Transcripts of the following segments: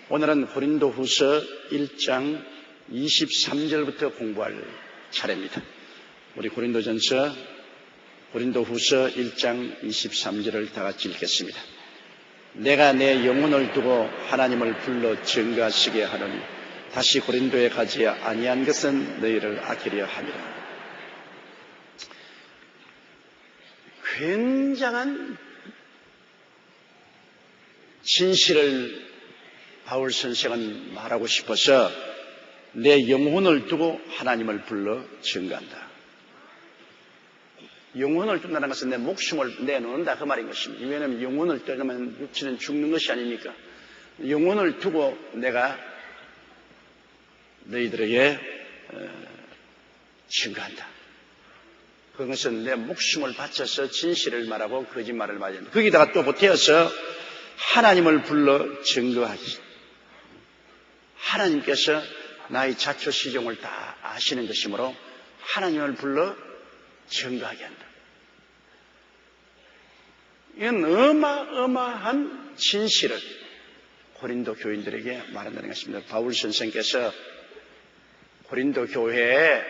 오늘은 고린도후서 1장 23절부터 공부할 차례입니다. 우리 고린도후서 1장 23절을 다 같이 읽겠습니다. 내가 내 영혼을 두고 하나님을 불러 증거하시게 하노니 다시 고린도에 가지 아니한 것은 너희를 아끼려 함이라. 굉장한 진실을 바울 선생은 말하고 싶어서 내 영혼을 두고 하나님을 불러 증거한다. 영혼을 둔다는 것은 내 목숨을 내놓는다 그 말인 것입니다. 왜냐하면 영혼을 떠나면 육체는 죽는 것이 아닙니까? 영혼을 두고 내가 너희들에게 증거한다. 그것은 내 목숨을 바쳐서 진실을 말하고 거짓말을 말해야 한다. 거기다가 또 보태어서 하나님을 불러 증거하기. 하나님께서 나의 자초시종을 다 아시는 것이므로 하나님을 불러 증거하게 한다. 이건 어마어마한 진실을 고린도 교인들에게 말한다는 것입니다. 바울 선생께서 고린도 교회에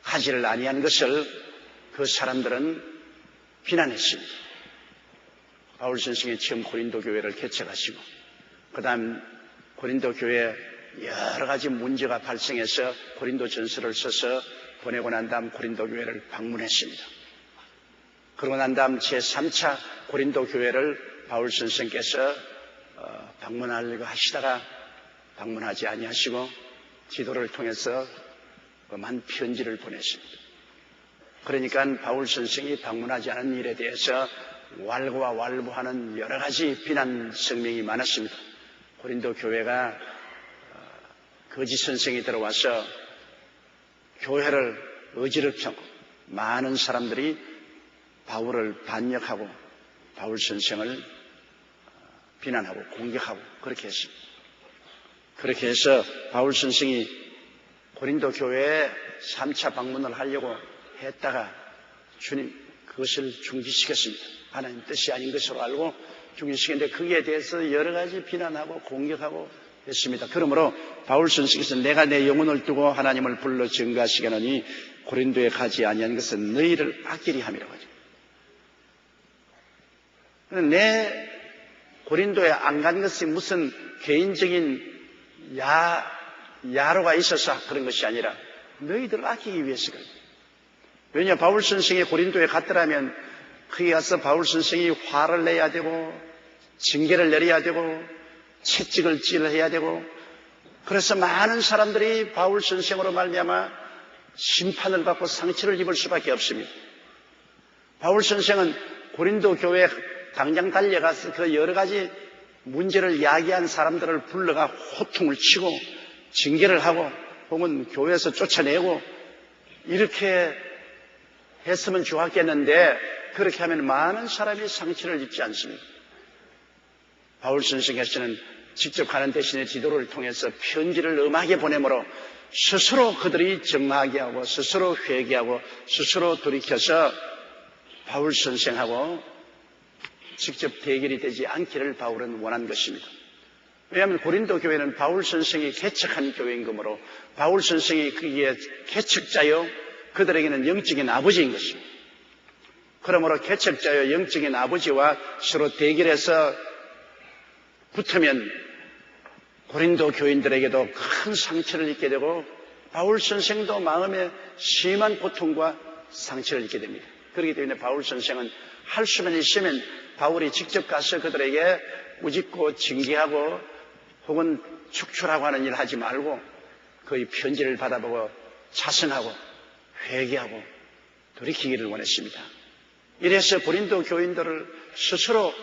가지를 아니한 것을 그 사람들은 비난했습니다. 바울 선생이 처음 고린도 교회를 개척하시고 그 다음 고린도 교회에 여러 가지 문제가 발생해서 고린도 전서를 써서 보내고 난 다음 고린도 교회를 방문했습니다. 그러고 난 다음 제3차 고린도 교회를 바울 선생께서 방문하려고 하시다가 방문하지 아니하시고 지도를 통해서 한 편지를 보냈습니다. 그러니까 바울 선생이 방문하지 않은 일에 대해서 왈가왈부하는 여러 가지 비난 성명이 많았습니다. 고린도 교회가 거짓 선생이 들어와서 교회를 어지럽게 하고 많은 사람들이 바울을 반역하고 바울 선생을 비난하고 공격하고 그렇게 했습니다. 그렇게 해서 바울 선생이 고린도 교회에 3차 방문을 하려고 했다가 주님 그것을 중지시켰습니다. 하나님 뜻이 아닌 것으로 알고 중지시켰는데 거기에 대해서 여러 가지 비난하고 공격하고 했습니다. 그러므로 바울 선생께서 내가 내 영혼을 두고 하나님을 불러 증거하시게 하노니 고린도에 가지 아니한 것은 너희를 아끼리 함이라고 하죠. 내 고린도에 안 간 것이 무슨 개인적인 야로가 있어서 그런 것이 아니라 너희들을 아끼기 위해서 그래요. 왜냐 바울 선생이 고린도에 갔더라면 거기 가서 바울 선생이 화를 내야 되고 징계를 내려야 되고 채찍을 찔러야 되고 그래서 많은 사람들이 바울 선생으로 말미암아 심판을 받고 상처를 입을 수밖에 없습니다. 바울 선생은 고린도 교회에 당장 달려가서 그 여러 가지 문제를 야기한 사람들을 불러가 호통을 치고 징계를 하고 혹은 교회에서 쫓아내고 이렇게 했으면 좋았겠는데 그렇게 하면 많은 사람이 상처를 입지 않습니다. 바울 선생께서는 직접 가는 대신에 지도를 통해서 편지를 엄하게 보내므로 스스로 그들이 정하게 하고 스스로 회개하고 스스로 돌이켜서 바울 선생하고 직접 대결이 되지 않기를 바울은 원한 것입니다. 왜냐하면 고린도 교회는 바울 선생이 개척한 교회인 거므로 바울 선생이 그게 개척자요 그들에게는 영적인 아버지인 것입니다. 그러므로 개척자요 영적인 아버지와 서로 대결해서 붙으면 고린도 교인들에게도 큰 상처를 입게 되고 바울 선생도 마음에 심한 고통과 상처를 입게 됩니다. 그렇기 때문에 바울 선생은 할 수만 있으면 바울이 직접 가서 그들에게 꾸짖고 징계하고 혹은 축출하고 하는 일을 하지 말고 그의 편지를 받아보고 자성하고 회개하고 돌이키기를 원했습니다. 이래서 고린도 교인들을 스스로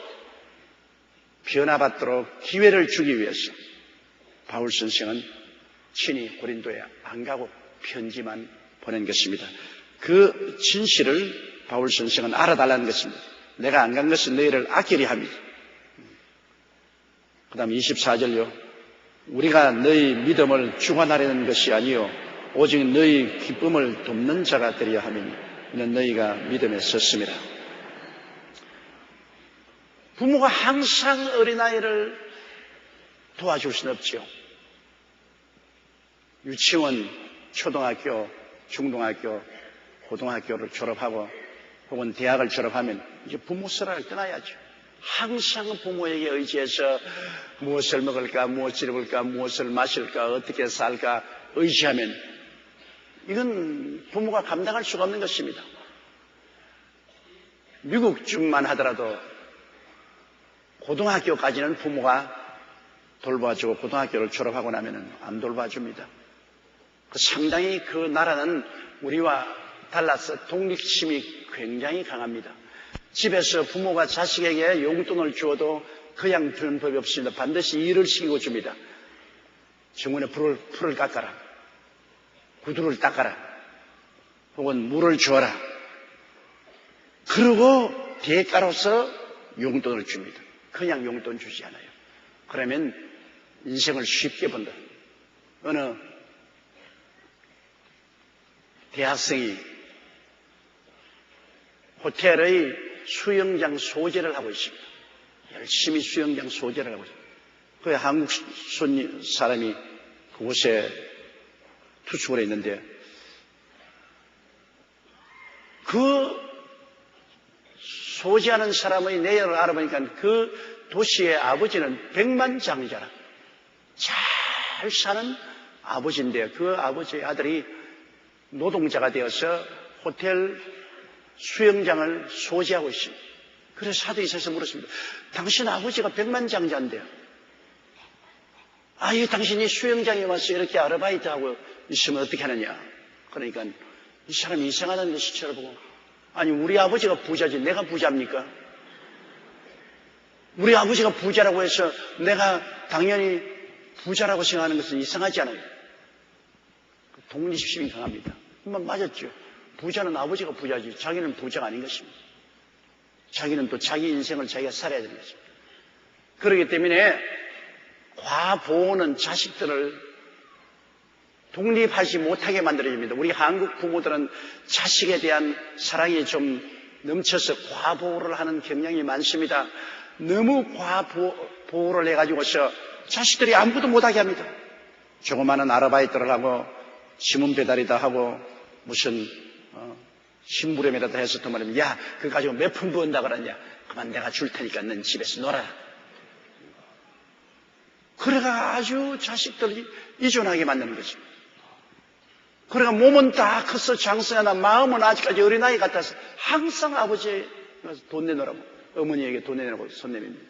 변화받도록 기회를 주기 위해서 바울 선생은 친히 고린도에 안 가고 편지만 보낸 것입니다. 그 진실을 바울 선생은 알아달라는 것입니다. 내가 안 간 것은 너희를 아끼리 함이다. 그 다음 24절요. 우리가 너희 믿음을 주관하려는 것이 아니요 오직 너희 기쁨을 돕는 자가 되려 함이니 이는 너희가 믿음에 섰음이라. 부모가 항상 어린아이를 도와줄 수는 없지요. 유치원, 초등학교, 중등학교, 고등학교를 졸업하고 혹은 대학을 졸업하면 이제 부모 수라를 떠나야죠. 항상 부모에게 의지해서 무엇을 먹을까, 무엇을 입을까, 무엇을 마실까, 어떻게 살까 의지하면 이건 부모가 감당할 수가 없는 것입니다. 미국쯤만 하더라도 고등학교까지는 부모가 돌봐주고 고등학교를 졸업하고 나면 안 돌봐줍니다. 상당히 그 나라는 우리와 달라서 독립심이 굉장히 강합니다. 집에서 부모가 자식에게 용돈을 주어도 그냥 주는 법이 없습니다. 반드시 일을 시키고 줍니다. 정원에 풀을 깎아라. 구두를 닦아라. 혹은 물을 주어라. 그러고 대가로서 용돈을 줍니다. 그냥 용돈 주지 않아요. 그러면 인생을 쉽게 본다. 어느 대학생이 호텔의 수영장 소재를 하고 있습니다. 열심히 수영장 소재를 하고 있습니다. 그 한국 사람이 그곳에 투숙을 했는데 그 소재하는 사람의 내연을 알아보니까 그 도시의 아버지는 백만장자라 잘 사는 아버지인데 그 아버지의 아들이 노동자가 되어서 호텔 수영장을 소재하고 있습니다. 그래서 하도 있어서 물었습니다. 당신 아버지가 백만장자인데요. 이 당신이 수영장에 와서 이렇게 아르바이트하고 있으면 어떻게 하느냐. 그러니까 이 사람이 이상하다는 듯이 쳐다보고 아니 우리 아버지가 부자지 내가 부자입니까? 우리 아버지가 부자라고 해서 내가 당연히 부자라고 생각하는 것은 이상하지 않아요. 독립심이 강합니다. 맞았죠. 부자는 아버지가 부자지 자기는 부자가 아닌 것입니다. 자기는 또 자기 인생을 자기가 살아야 되는 것입니다. 그렇기 때문에 과보호는 자식들을 독립하지 못하게 만들어줍니다. 우리 한국 부모들은 자식에 대한 사랑이 좀 넘쳐서 과보호를 하는 경향이 많습니다. 너무 과보호를 해가지고서 자식들이 아무것도 못하게 합니다. 조그마한 아르바이트를 하고 지문 배달이다 하고 무슨 심부름이라도 해서 또 말하면 야 그거 가지고 몇 푼 번다 그러냐. 그만 내가 줄 테니까 넌 집에서 놀아라. 그래가 아주 자식들이 의존하게 만드는 거죠. 그래가 몸은 다 커서 장성하나 마음은 아직까지 어린아이 같아서 항상 아버지에 돈 내놓으라고 어머니에게 돈 내놓으라고 손 내밉니다.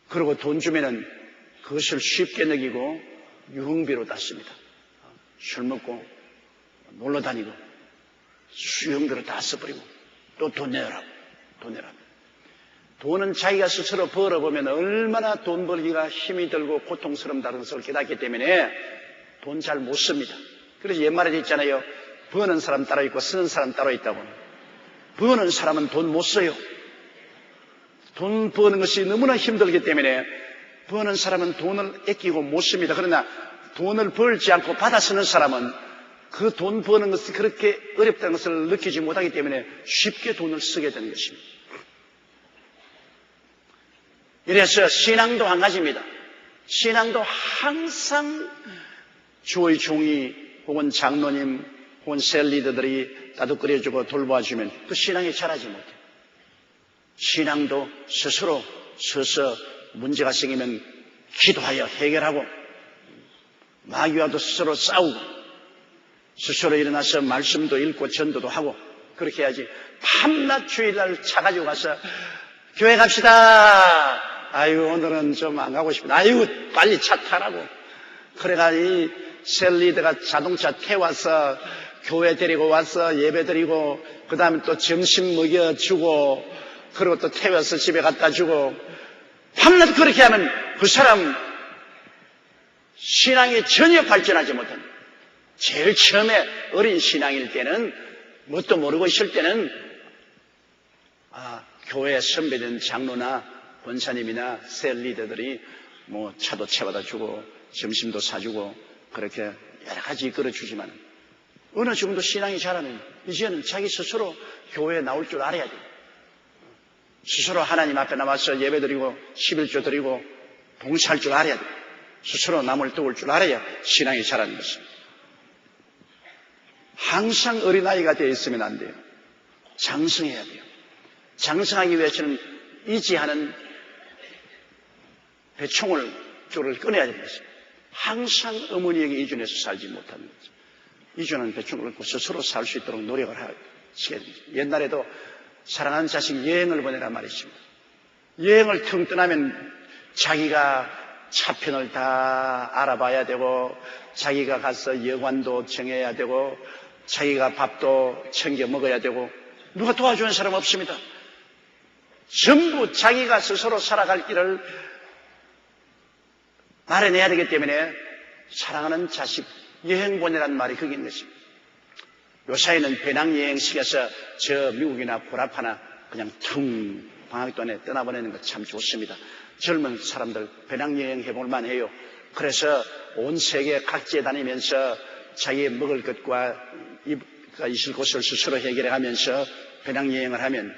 그리고 돈 주면은 그것을 쉽게 먹이고 유흥비로 땄습니다. 술 먹고 놀러 다니고 수영비로 다 써버리고 또 돈 내라고 돈 내라고. 돈은 자기가 스스로 벌어보면 얼마나 돈 벌기가 힘이 들고 고통스럽다는 것을 깨닫기 때문에 돈 잘 못 씁니다. 그래서 옛말에 있잖아요. 버는 사람 따로 있고 쓰는 사람 따로 있다고. 버는 사람은 돈 못 써요. 돈 버는 것이 너무나 힘들기 때문에 버는 사람은 돈을 아끼고 못 씁니다. 그러나 돈을 벌지 않고 받아 쓰는 사람은 그 돈 버는 것이 그렇게 어렵다는 것을 느끼지 못하기 때문에 쉽게 돈을 쓰게 되는 것입니다. 이래서 신앙도 한 가지입니다. 신앙도 항상 주의 종이 혹은 장로님 혹은 셀리더들이 따뜻거려주고 돌봐주면 그 신앙이 자라지 못해요. 신앙도 스스로 서서 문제가 생기면 기도하여 해결하고 마귀와도 스스로 싸우고 스스로 일어나서 말씀도 읽고 전도도 하고 그렇게 해야지 밤낮 주일날 차 가지고 가서 교회 갑시다. 아유 오늘은 좀 안 가고 싶다. 아유 빨리 차 타라고. 그래가 이 셀리더가 자동차 태워서 교회 데리고 와서 예배 드리고 그 다음에 또 점심 먹여주고 그리고 또 태워서 집에 갖다 주고 밤낮 그렇게 하면 그 사람 신앙이 전혀 발전하지 못합니다. 제일 처음에 어린 신앙일 때는 뭣도 모르고 있을 때는 교회 선배된 장로나 권사님이나 셀리더들이 뭐 차도 채워다 주고 점심도 사주고 그렇게 여러 가지 이끌어주지만 어느 정도 신앙이 자라면 이제는 자기 스스로 교회에 나올 줄 알아야 돼요. 스스로 하나님 앞에 나와서 예배 드리고 11조 드리고 봉사할 줄 알아야 돼. 스스로 남을 도울 줄 알아야 신앙이 자라는 것입니다. 항상 어린아이가 되어 있으면 안 돼요. 장성해야 돼요. 장성하기 위해서는 이지하는 배총을 쪽을 꺼내야 되는 것입니다. 항상 어머니에게 이준해서 살지 못하는 거죠. 이준하는 배총을 끊고 스스로 살 수 있도록 노력을 하셔야 됩니다. 옛날에도 사랑하는 자식 여행을 보내란 말이 있습니다. 여행을 텅 떠나면 자기가 차편을 다 알아봐야 되고 자기가 가서 여관도 정해야 되고 자기가 밥도 챙겨 먹어야 되고 누가 도와주는 사람 없습니다. 전부 자기가 스스로 살아갈 길을 마련해야 되기 때문에 사랑하는 자식 여행 보내란 말이 거기 있는 것입니다. 요사이는 배낭여행 시켜서 저 미국이나 보라파나 그냥 텅 방학 동안에 떠나보내는 것 참 좋습니다. 젊은 사람들 배낭여행 해볼 만해요. 그래서 온 세계 각지에 다니면서 자기의 먹을 것과 있을 곳을 스스로 해결해가면서 배낭여행을 하면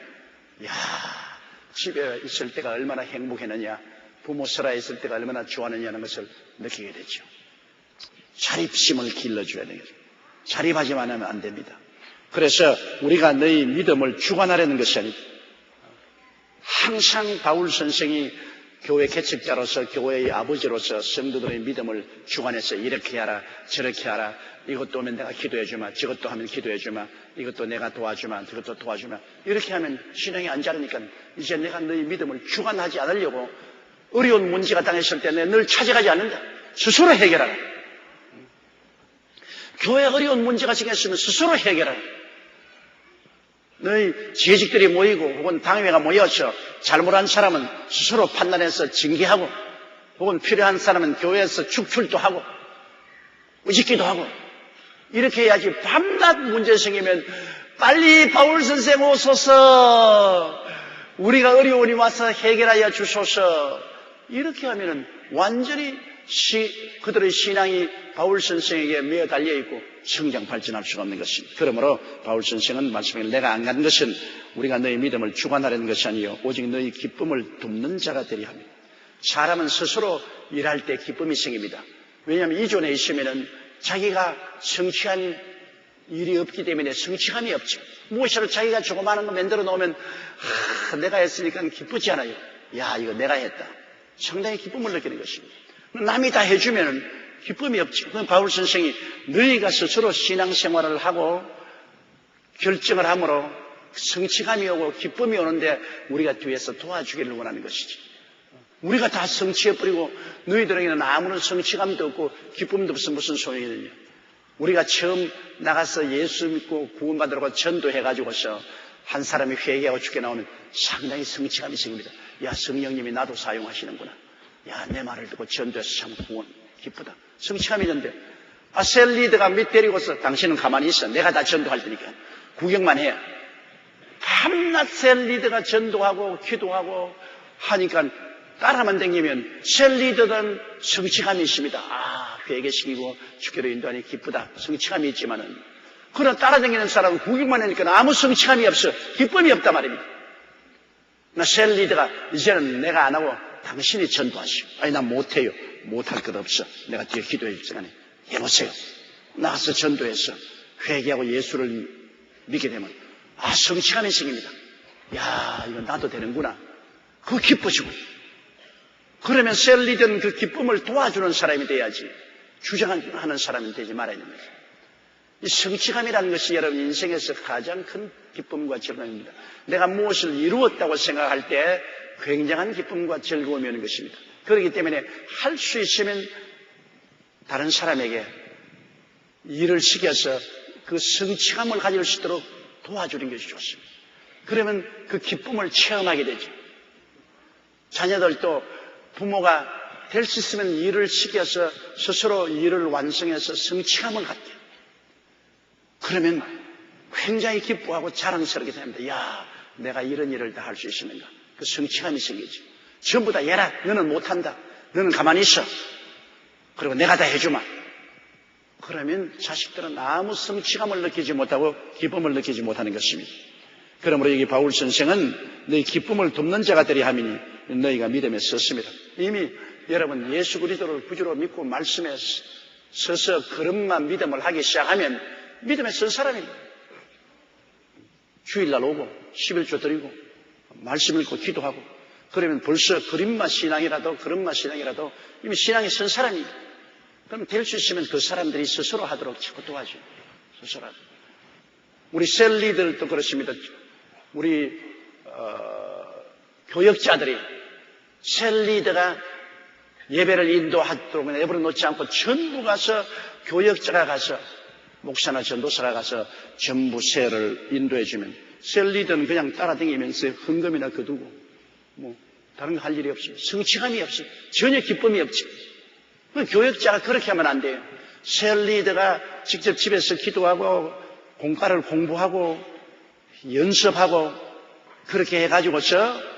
집에 있을 때가 얼마나 행복했느냐, 부모 설아에 있을 때가 얼마나 좋았느냐는 것을 느끼게 되죠. 자립심을 길러줘야 되겠죠. 자립하지만 하면 안 됩니다. 그래서 우리가 너희 믿음을 주관하려는 것이 아니다. 항상 바울 선생이 교회 개척자로서 교회의 아버지로서 성도들의 믿음을 주관해서 이렇게 하라 저렇게 하라, 이것도 오면 내가 기도해 주마, 저것도 하면 기도해 주마, 이것도 내가 도와주마, 저것도 도와주마, 이렇게 하면 신앙이 안 자르니까 이제 내가 너희 믿음을 주관하지 않으려고 어려운 문제가 당했을 때 내가 늘 찾아가지 않는다. 스스로 해결하라. 교회 어려운 문제가 생겼으면 스스로 해결하라. 너희 재직들이 모이고 혹은 당회가 모여서 잘못한 사람은 스스로 판단해서 징계하고 혹은 필요한 사람은 교회에서 축출도 하고 의식기도 하고 이렇게 해야지. 밤낮 문제 생기면 빨리 바울 선생 오소서, 우리가 어려우니 와서 해결하여 주소서, 이렇게 하면은 완전히 그들의 신앙이 바울 선생에게 매어 달려있고 성장 발전할 수가 없는 것입니다. 그러므로 바울 선생은 말씀하기를 내가 안 간 것은 우리가 너희 믿음을 주관하려는 것이 아니요 오직 너희 기쁨을 돕는 자가 되려 합니다. 사람은 스스로 일할 때 기쁨이 생깁니다. 왜냐하면 이존에 있으면은 자기가 성취한 일이 없기 때문에 성취감이 없죠. 무엇이라도 자기가 조그마한 거 만들어 놓으면 내가 했으니까 기쁘지 않아요. 야, 이거 내가 했다. 상당히 기쁨을 느끼는 것입니다. 남이 다 해주면 기쁨이 없죠. 그건 바울 선생이 너희가 스스로 신앙생활을 하고 결정을 함으로 성취감이 오고 기쁨이 오는데 우리가 뒤에서 도와주기를 원하는 것이지. 우리가 다 성취해버리고 너희들에게는 아무런 성취감도 없고 기쁨도 없으면 무슨 소용이느냐. 우리가 처음 나가서 예수 믿고 구원받으라고 전도해가지고서 한 사람이 회개하고 죽게 나오면 상당히 성취감이 생깁니다. 야, 성령님이 나도 사용하시는구나. 야, 내 말을 듣고 전도해서 참 구원 기쁘다. 성취감이 있는데 셀리드가 밑 데리고서 당신은 가만히 있어. 내가 다 전도할 테니까 구경만 해. 밤낮 셀리드가 전도하고 기도하고 하니까 따라만 다니면 셀리드는 성취감이 있습니다. 회개시키고 주께로 인도하니 기쁘다. 성취감이 있지만은 그러나 따라다니는 사람은 구경만 하니까 아무 성취감이 없어. 기쁨이 없단 말입니다. 나 셀리드가 이제는 내가 안 하고 당신이 전도하시오. 아니 난 못해요. 못할 것 없어. 내가 뒤에 기도해 줄 시간에 해보세요. 나가서 전도해서 회개하고 예수를 믿게 되면 성취감이 생깁니다. 야, 이거 나도 되는구나. 그거 기뻐지고. 그러면 셀리드는 그 기쁨을 도와주는 사람이 돼야지 주장하는 사람이 되지 말아야 됩니다. 이 성취감이라는 것이 여러분 인생에서 가장 큰 기쁨과 즐거움입니다. 내가 무엇을 이루었다고 생각할 때 굉장한 기쁨과 즐거움이 오는 것입니다. 그렇기 때문에 할 수 있으면 다른 사람에게 일을 시켜서 그 성취감을 가질 수 있도록 도와주는 것이 좋습니다. 그러면 그 기쁨을 체험하게 되죠. 자녀들도 부모가 될 수 있으면 일을 시켜서 스스로 일을 완성해서 성취감을 갖게. 그러면 굉장히 기뻐하고 자랑스럽게 됩니다. 야, 내가 이런 일을 다 할 수 있으니까 그 성취감이 생기죠. 전부 다 얘라, 너는 못한다. 너는 가만히 있어. 그리고 내가 다 해주마. 그러면 자식들은 아무 성취감을 느끼지 못하고 기쁨을 느끼지 못하는 것입니다. 그러므로 여기 바울 선생은 너희 기쁨을 돕는 자가 되려 함이니 너희가 믿음에 썼습니다. 이미 여러분 예수 그리스도를 구주로 믿고 말씀에 서서 그릇만 믿음을 하기 시작하면 믿음에 선 사람입니다. 주일날 오고 11조 드리고 말씀 읽고 기도하고 그러면 벌써 그릇만 신앙이라도 이미 신앙이 선 사람입니다. 그럼 될 수 있으면 그 사람들이 스스로 하도록 자꾸 도와줘요. 스스로 하도록. 우리 셀리들도 그렇습니다. 우리 교역자들이 셀리드가 예배를 인도하도록 내버려 놓지 않고 전부 가서 교역자가 가서 목사나 전도사가 가서 전부 세를 인도해주면 셀리드는 그냥 따라다니면서 헌금이나 거두고 뭐 다른 거 할 일이 없어요. 성취감이 없어요. 전혀 기쁨이 없죠. 교역자가 그렇게 하면 안 돼요. 셀리드가 직접 집에서 기도하고 공과를 공부하고 연습하고 그렇게 해가지고서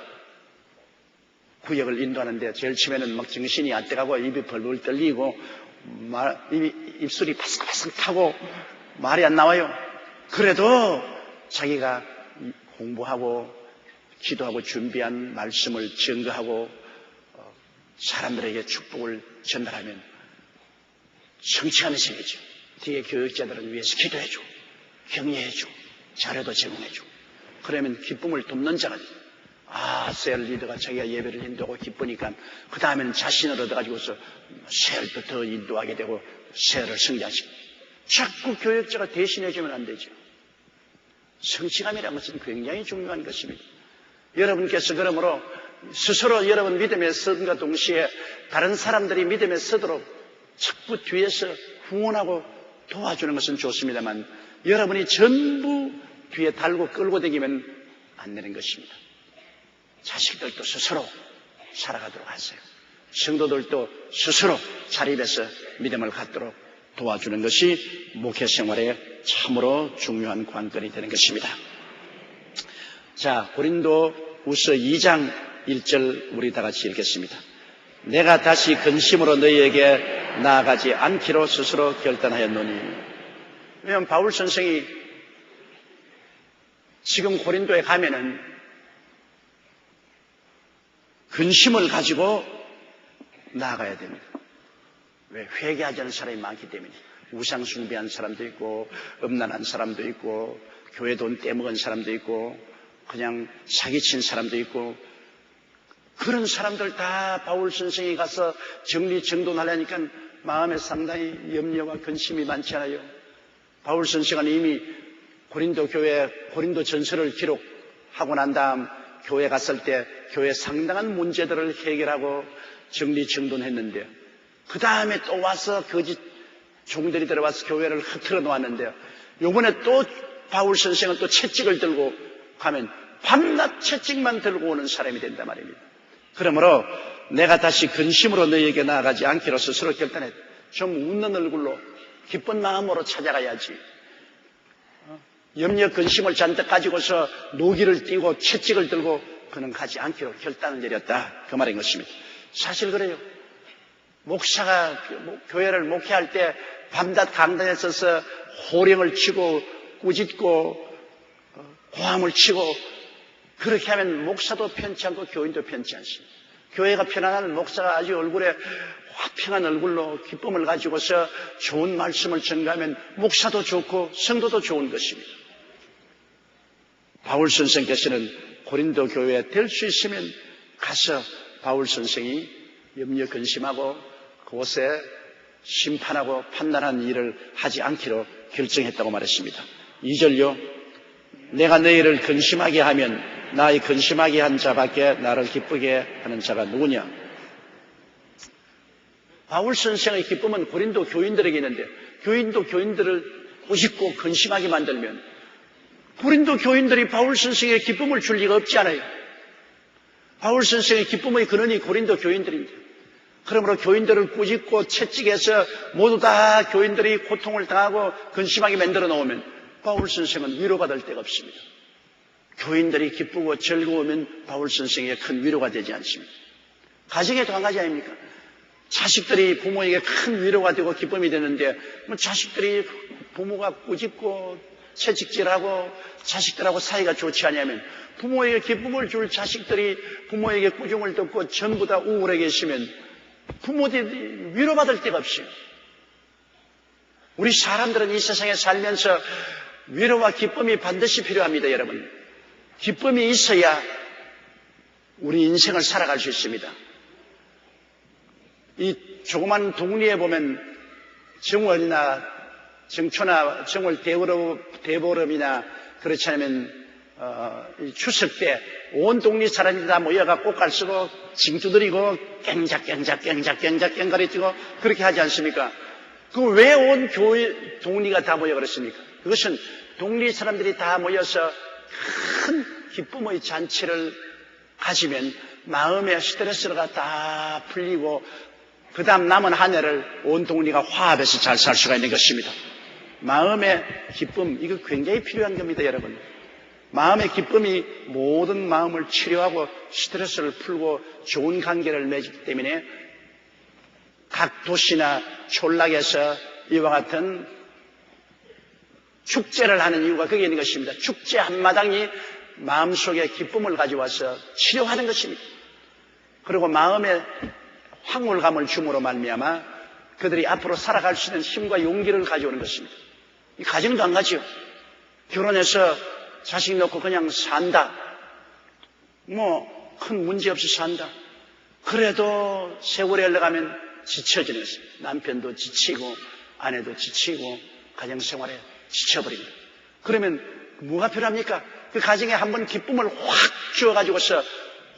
구역을 인도하는데 제일 처음에는 막 정신이 안 돼가고 입이 벌벌 떨리고 입술이 바삭바삭 타고 말이 안 나와요. 그래도 자기가 공부하고 기도하고 준비한 말씀을 증거하고 사람들에게 축복을 전달하면 성취감이 생기죠. 뒤에 교역자들을 위해서 기도해주고 격려해주고 자료도 제공해주고 그러면 기쁨을 돕는 자가 돼요. 셀 리더가 자기가 예배를 인도하고 기쁘니까 그 다음에는 자신을 얻어가지고서 셀도 더 인도하게 되고 셀을 승리하시고 자꾸 교역자가 대신해주면 안 되죠. 성취감이라는 것은 굉장히 중요한 것입니다. 여러분께서 그러므로 스스로 여러분 믿음에 선과 동시에 다른 사람들이 믿음에 서도록 자꾸 뒤에서 후원하고 도와주는 것은 좋습니다만 여러분이 전부 뒤에 달고 끌고 다니면 안 되는 것입니다. 자식들도 스스로 살아가도록 하세요. 성도들도 스스로 자립해서 믿음을 갖도록 도와주는 것이 목회 생활에 참으로 중요한 관건이 되는 것입니다. 자, 고린도후서 2장 1절 우리 다 같이 읽겠습니다. 내가 다시 근심으로 너희에게 나아가지 않기로 스스로 결단하였노니. 왜냐하면 바울 선생이 지금 고린도에 가면은 근심을 가지고 나아가야 됩니다. 왜? 회개하지 않은 사람이 많기 때문에. 우상 숭배한 사람도 있고 음란한 사람도 있고 교회 돈 떼먹은 사람도 있고 그냥 사기친 사람도 있고 그런 사람들 다 바울 선생이 가서 정리정돈하려니까 마음에 상당히 염려와 근심이 많지 않아요. 바울 선생은 이미 고린도 교회 고린도 전서를 기록하고 난 다음 교회 갔을 때 교회 상당한 문제들을 해결하고 정리정돈했는데 그 다음에 또 와서 거짓 종들이 들어와서 교회를 흐트러 놓았는데요. 요번에 또 바울 선생은 또 채찍을 들고 가면 밤낮 채찍만 들고 오는 사람이 된단 말입니다. 그러므로 내가 다시 근심으로 너희에게 나아가지 않기로 스스로 결단했다. 좀 웃는 얼굴로 기쁜 마음으로 찾아가야지. 염려 근심을 잔뜩 가지고서 노기를 띠고 채찍을 들고 그는 가지 않기로 결단을 내렸다. 그 말인 것입니다. 사실 그래요. 목사가 교회를 목회할 때 밤낮 강단에 서서 호령을 치고 꾸짖고 고함을 치고 그렇게 하면 목사도 편치 않고 교인도 편치 않습니다. 교회가 편안한 목사가 아주 얼굴에 화평한 얼굴로 기쁨을 가지고서 좋은 말씀을 전가하면 목사도 좋고 성도도 좋은 것입니다. 바울 선생께서는 고린도 교회에 될 수 있으면 가서 바울 선생이 염려 근심하고 그곳에 심판하고 판단하는 일을 하지 않기로 결정했다고 말했습니다. 2절요. 내가 너희를 근심하게 하면 나의 근심하게 한 자밖에 나를 기쁘게 하는 자가 누구냐? 바울 선생의 기쁨은 고린도 교인들에게 있는데 고린도 교인들을 꾸짖고 근심하게 만들면 고린도 교인들이 바울 선생의 기쁨을 줄 리가 없지 않아요. 바울 선생의 기쁨의 근원이 고린도 교인들입니다. 그러므로 교인들을 꾸짖고 채찍해서 모두 다 교인들이 고통을 당하고 근심하게 만들어 놓으면 바울 선생은 위로받을 데가 없습니다. 교인들이 기쁘고 즐거우면 바울 선생에게 큰 위로가 되지 않습니다. 가정에도 한 가지 아닙니까? 자식들이 부모에게 큰 위로가 되고 기쁨이 되는데 자식들이 부모가 꾸짖고 채찍질하고 자식들하고 사이가 좋지 않으면 부모에게 기쁨을 줄 자식들이 부모에게 꾸중을 듣고 전부 다 우울해 계시면 부모들이 위로받을 데가 없어요. 우리 사람들은 이 세상에 살면서 위로와 기쁨이 반드시 필요합니다, 여러분. 기쁨이 있어야 우리 인생을 살아갈 수 있습니다. 이 조그만 동리에 보면 정월이나 정초나 정월 대보름이나 그렇지 않으면 추석 때 온 동리 사람들이 다 모여가 꽃갈 쓰고 징두드리고 깽작깽가리 뛰고 그렇게 하지 않습니까? 그 왜 온 교회 동리가 다 모여 그랬습니까? 그것은 동리 사람들이 다 모여서 큰 기쁨의 잔치를 가지면 마음의 스트레스가 다 풀리고 그 다음 남은 한 해를 온 동리가 화합해서 잘 살 수가 있는 것입니다. 마음의 기쁨, 이거 굉장히 필요한 겁니다, 여러분. 마음의 기쁨이 모든 마음을 치료하고 스트레스를 풀고 좋은 관계를 맺기 때문에 각 도시나 촌락에서 이와 같은 축제를 하는 이유가 거기에 있는 것입니다. 축제 한마당이 마음속에 기쁨을 가져와서 치료하는 것입니다. 그리고 마음에 황홀감을 줌으로 말미암아 그들이 앞으로 살아갈 수 있는 힘과 용기를 가져오는 것입니다. 이 가정도 안 가죠. 결혼해서 자식 놓고 그냥 산다. 큰 문제 없이 산다. 그래도 세월이 흘러가면 지쳐지는 것입니다. 남편도 지치고 아내도 지치고 가정생활에 지쳐버립니다. 그러면 뭐가 필요합니까? 그 가정에 한번 기쁨을 확 주어가지고서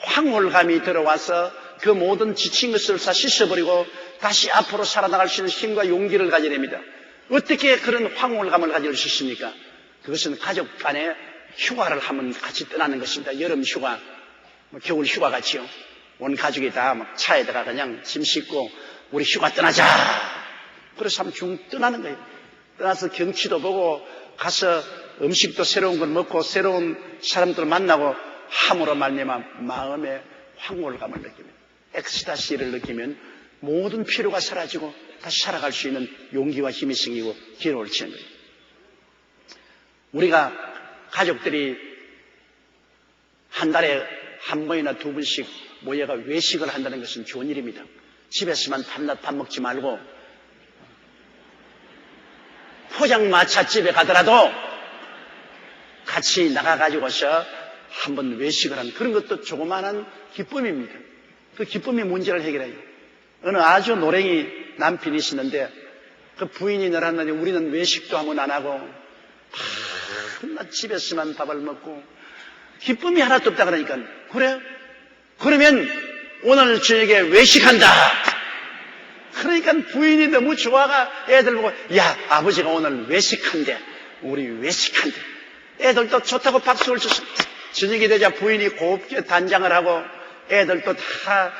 황홀감이 들어와서 그 모든 지친 것을 다 씻어버리고 다시 앞으로 살아나갈 수 있는 힘과 용기를 가져야 됩니다. 어떻게 그런 황홀감을 가질 수 있습니까? 그것은 가족 간에 휴가를 한번 같이 떠나는 것입니다. 여름 휴가, 겨울 휴가 같이요. 온 가족이 다 차에다가 그냥 짐 싣고 우리 휴가 떠나자. 그래서 한번 중 떠나는 거예요. 떠나서 경치도 보고 가서 음식도 새로운 걸 먹고 새로운 사람들 만나고 함으로 말미암아 마음의 황홀감을 느끼면, 엑스타시를 느끼면 모든 피로가 사라지고 다시 살아갈 수 있는 용기와 힘이 생기고 기로를 치는 거예요. 우리가 가족들이 한 달에 한 번이나 두 번씩 모여가 외식을 한다는 것은 좋은 일입니다. 집에서만 밤낮 밥 먹지 말고 포장마차집에 가더라도 같이 나가가지고서 한번 외식을 하는 그런 것도 조그마한 기쁨입니다. 그 기쁨이 문제를 해결해요. 어느 아주 노랭이 남편이 있었는데 그 부인이 늘었는데 우리는 외식도 한번 안 하고 밤낮 집에서만 밥을 먹고 기쁨이 하나도 없다 그러니까 그래? 그러면 오늘 저녁에 외식한다. 그러니까 부인이 너무 좋아가 애들 보고 야 아버지가 오늘 외식한대. 우리 외식한대. 애들도 좋다고 박수를 쳤어. 저녁이 되자 부인이 곱게 단장을 하고 애들도 다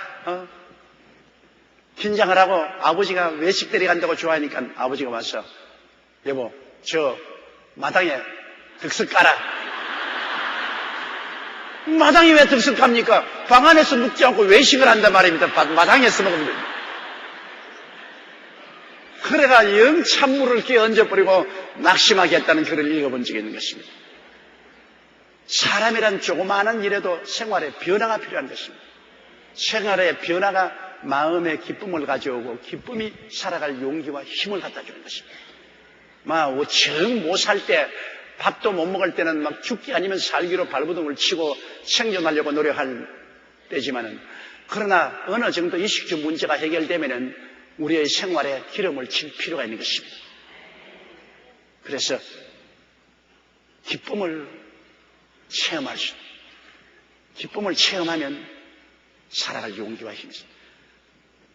긴장을 하고 아버지가 외식 데려간다고 좋아하니까 아버지가 와서 여보 저 마당에 득석 깔아. 마당에 왜 득석 갑니까? 방 안에서 묵지 않고 외식을 한단 말입니다. 마당에서 먹으면 됩니다. 그래가 영 찬물을 끼얹어버리고 낙심하게 했다는 글을 읽어본 적이 있는 것입니다. 사람이란 조그마한 일에도 생활에 변화가 필요한 것입니다. 생활의 변화가 마음의 기쁨을 가져오고 기쁨이 살아갈 용기와 힘을 갖다 주는 것입니다. 정 못 살 때 밥도 못 먹을 때는 막 죽기 아니면 살기로 발버둥을 치고 생존하려고 노력할 때지만은 그러나 어느 정도 이식주 문제가 해결되면은 우리의 생활에 기름을 칠 필요가 있는 것입니다. 그래서 기쁨을 체험할 수 있는 기쁨을 체험하면 살아갈 용기와 힘이 있습니다.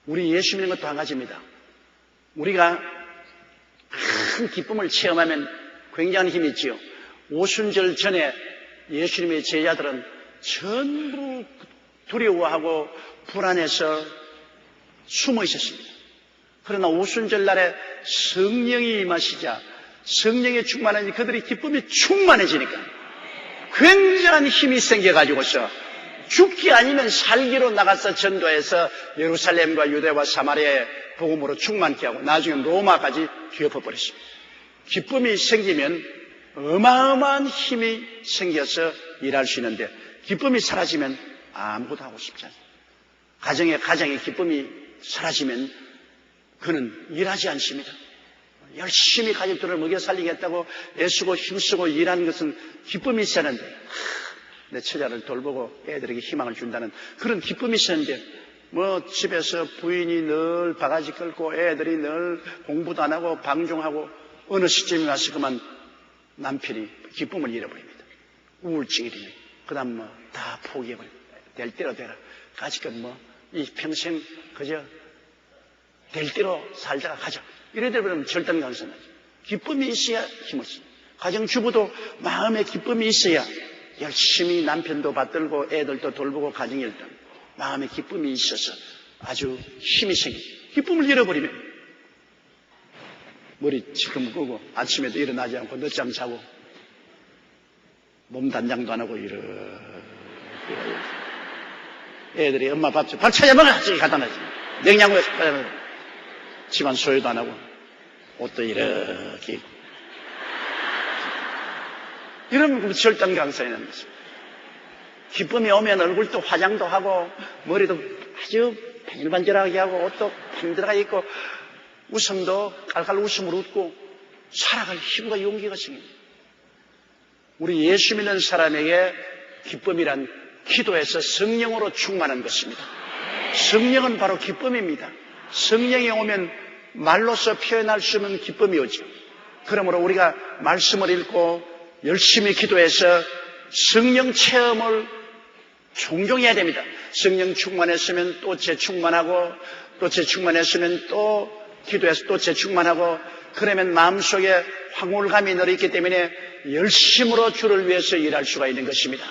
우리 예수 믿는 것도 한 가지입니다. 우리가 큰 기쁨을 체험하면 굉장한 힘이 있지요. 오순절 전에 예수님의 제자들은 전부 두려워하고 불안해서 숨어 있었습니다. 그러나 오순절 날에 성령이 임하시자 성령의 충만하니 그들이 기쁨이 충만해지니까 굉장한 힘이 생겨가지고서 죽기 아니면 살기로 나가서 전도해서 예루살렘과 유대와 사마리아의 복음으로 충만케 하고 나중에 로마까지 뒤엎어버렸습니다. 기쁨이 생기면 어마어마한 힘이 생겨서 일할 수 있는데 기쁨이 사라지면 아무것도 하고 싶지 않습니다. 가정에 기쁨이 사라지면 그는 일하지 않습니다. 열심히 가족들을 먹여 살리겠다고 애쓰고 힘쓰고 일하는 것은 기쁨이 있었는데, 내 처자를 돌보고 애들에게 희망을 준다는 그런 기쁨이 있었는데, 집에서 부인이 늘 바가지 끌고 애들이 늘 공부도 안 하고 방종하고 어느 시점에 와서 그만 남편이 기쁨을 잃어버립니다. 우울증이 되면 그 다음 다 포기해버립니다. 될 대로 되라. 가지껏 이 평생 그저 될 대로 살다가 가자. 이래 버리면 절단강선하죠. 기쁨이 있어야 힘을 씁니다. 가정주부도 마음에 기쁨이 있어야 열심히 남편도 받들고 애들도 돌보고 가정일도 마음에 기쁨이 있어서 아주 힘이 생깁니다. 기쁨을 잃어버리면 머리 지금 끄고 아침에도 일어나지 않고 늦잠 자고 몸 단장도 안 하고 이렇게 애들이 엄마 밥 찾아 먹어! 저기 갖다 놔지. 냉장고에 갖다 놔. 집안 소유도 안 하고 옷도 이렇게 이러면 절단강산이 나는 것입니다. 기쁨이 오면 얼굴도 화장도 하고 머리도 아주 반질반질하게 하고 옷도 힘들어가 있고 웃음도 깔깔 웃음으로 웃고 살아갈 힘과 용기가 생깁니다. 우리 예수 믿는 사람에게 기쁨이란 기도에서 성령으로 충만한 것입니다. 성령은 바로 기쁨입니다. 성령이 오면 말로서 표현할 수 없는 기쁨이 오죠. 그러므로 우리가 말씀을 읽고 열심히 기도해서 성령 체험을 존경해야 됩니다. 성령 충만했으면 또 재충만하고 또 재충만했으면 또 기도해서 또 재충만하고 그러면 마음속에 황홀감이 늘 있기 때문에 열심으로 주를 위해서 일할 수가 있는 것입니다.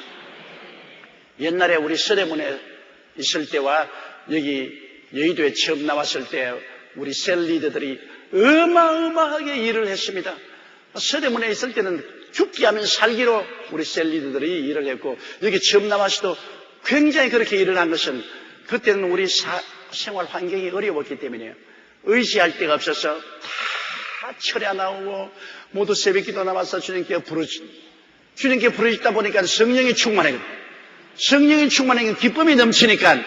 옛날에 우리 서대문에 있을 때와 여기 여의도에 처음 나왔을 때 우리 셀리더들이 어마어마하게 일을 했습니다. 서대문에 있을 때는 죽기 하면 살기로 우리 셀리더들이 일을 했고 여기 처음 나와서도 굉장히 그렇게 일을 한 것은 그때는 우리 생활 환경이 어려웠기 때문에 의지할 데가 없어서 다 철야 나오고 모두 새벽기도 나와서 주님께 부르짖다 보니까 성령이 충만해요. 성령이 충만하니까 기쁨이 넘치니까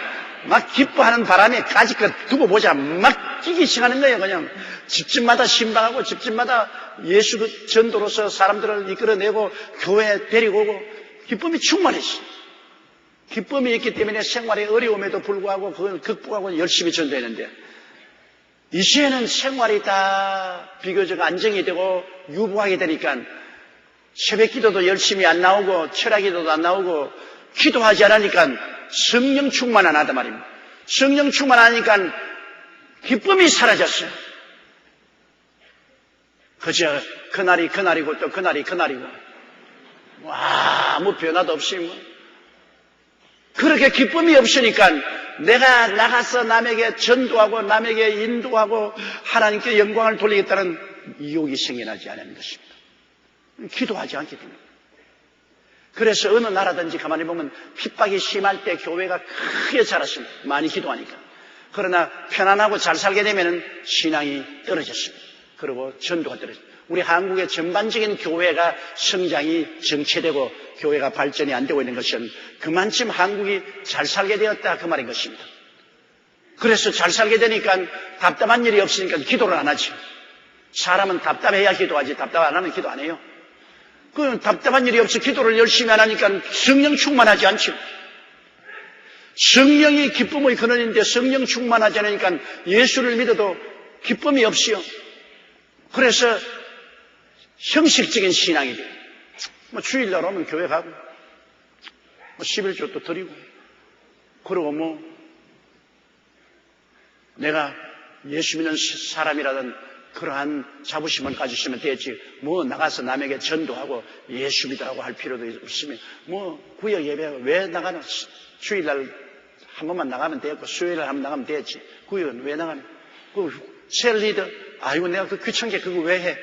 막 기뻐하는 바람에 까짓것 두고 보자 막 뛰기 시작하는 거예요. 그냥 집집마다 신방하고 집집마다 예수 전도로서 사람들을 이끌어내고 교회에 데리고 오고 기쁨이 충만했어요. 기쁨이 있기 때문에 생활의 어려움에도 불구하고 그걸 극복하고 열심히 전도했는데 이제는 생활이 다 비교적 안정이 되고 유보하게 되니까 새벽 기도도 열심히 안 나오고 철야 기도도 안 나오고 기도하지 않으니까 성령 충만 안 하단 말입니다. 성령 충만하니까 기쁨이 사라졌어요. 그저 그날이 그날이고 또 그날이 그날이고 아무 변화도 없이 그렇게 기쁨이 없으니까 내가 나가서 남에게 전도하고 남에게 인도하고 하나님께 영광을 돌리겠다는 유혹이 생겨나지 않는 것입니다. 기도하지 않기 때문에. 그래서 어느 나라든지 가만히 보면 핍박이 심할 때 교회가 크게 자랐습니다. 많이 기도하니까. 그러나 편안하고 잘 살게 되면 신앙이 떨어졌습니다. 그리고 전도가 떨어졌습니다. 우리 한국의 전반적인 교회가 성장이 정체되고 교회가 발전이 안 되고 있는 것은 그만큼 한국이 잘 살게 되었다 그 말인 것입니다. 그래서 잘 살게 되니까 답답한 일이 없으니까 기도를 안 하지. 사람은 답답해야 기도하지 답답 안 하면 기도 안 해요. 그 답답한 일이 없어 기도를 열심히 안 하니까 성령 충만하지 않죠. 성령이 기쁨의 근원인데 성령 충만하지 않으니까 예수를 믿어도 기쁨이 없이요. 그래서 형식적인 신앙이 돼요. 주일날 오면 교회 가고 11조 또 드리고 그러고 내가 예수 믿는 사람이라든 그러한 자부심을 가지시면 되지 나가서 남에게 전도하고 예수 믿으라고 할 필요도 없으면 구역 예배 왜 나가나 주일날 한 번만 나가면 되고 수요일날 한 번 나가면 되지 구역은 왜 나가나 셀리더 아이고 내가 그 귀찮게 그거 왜 해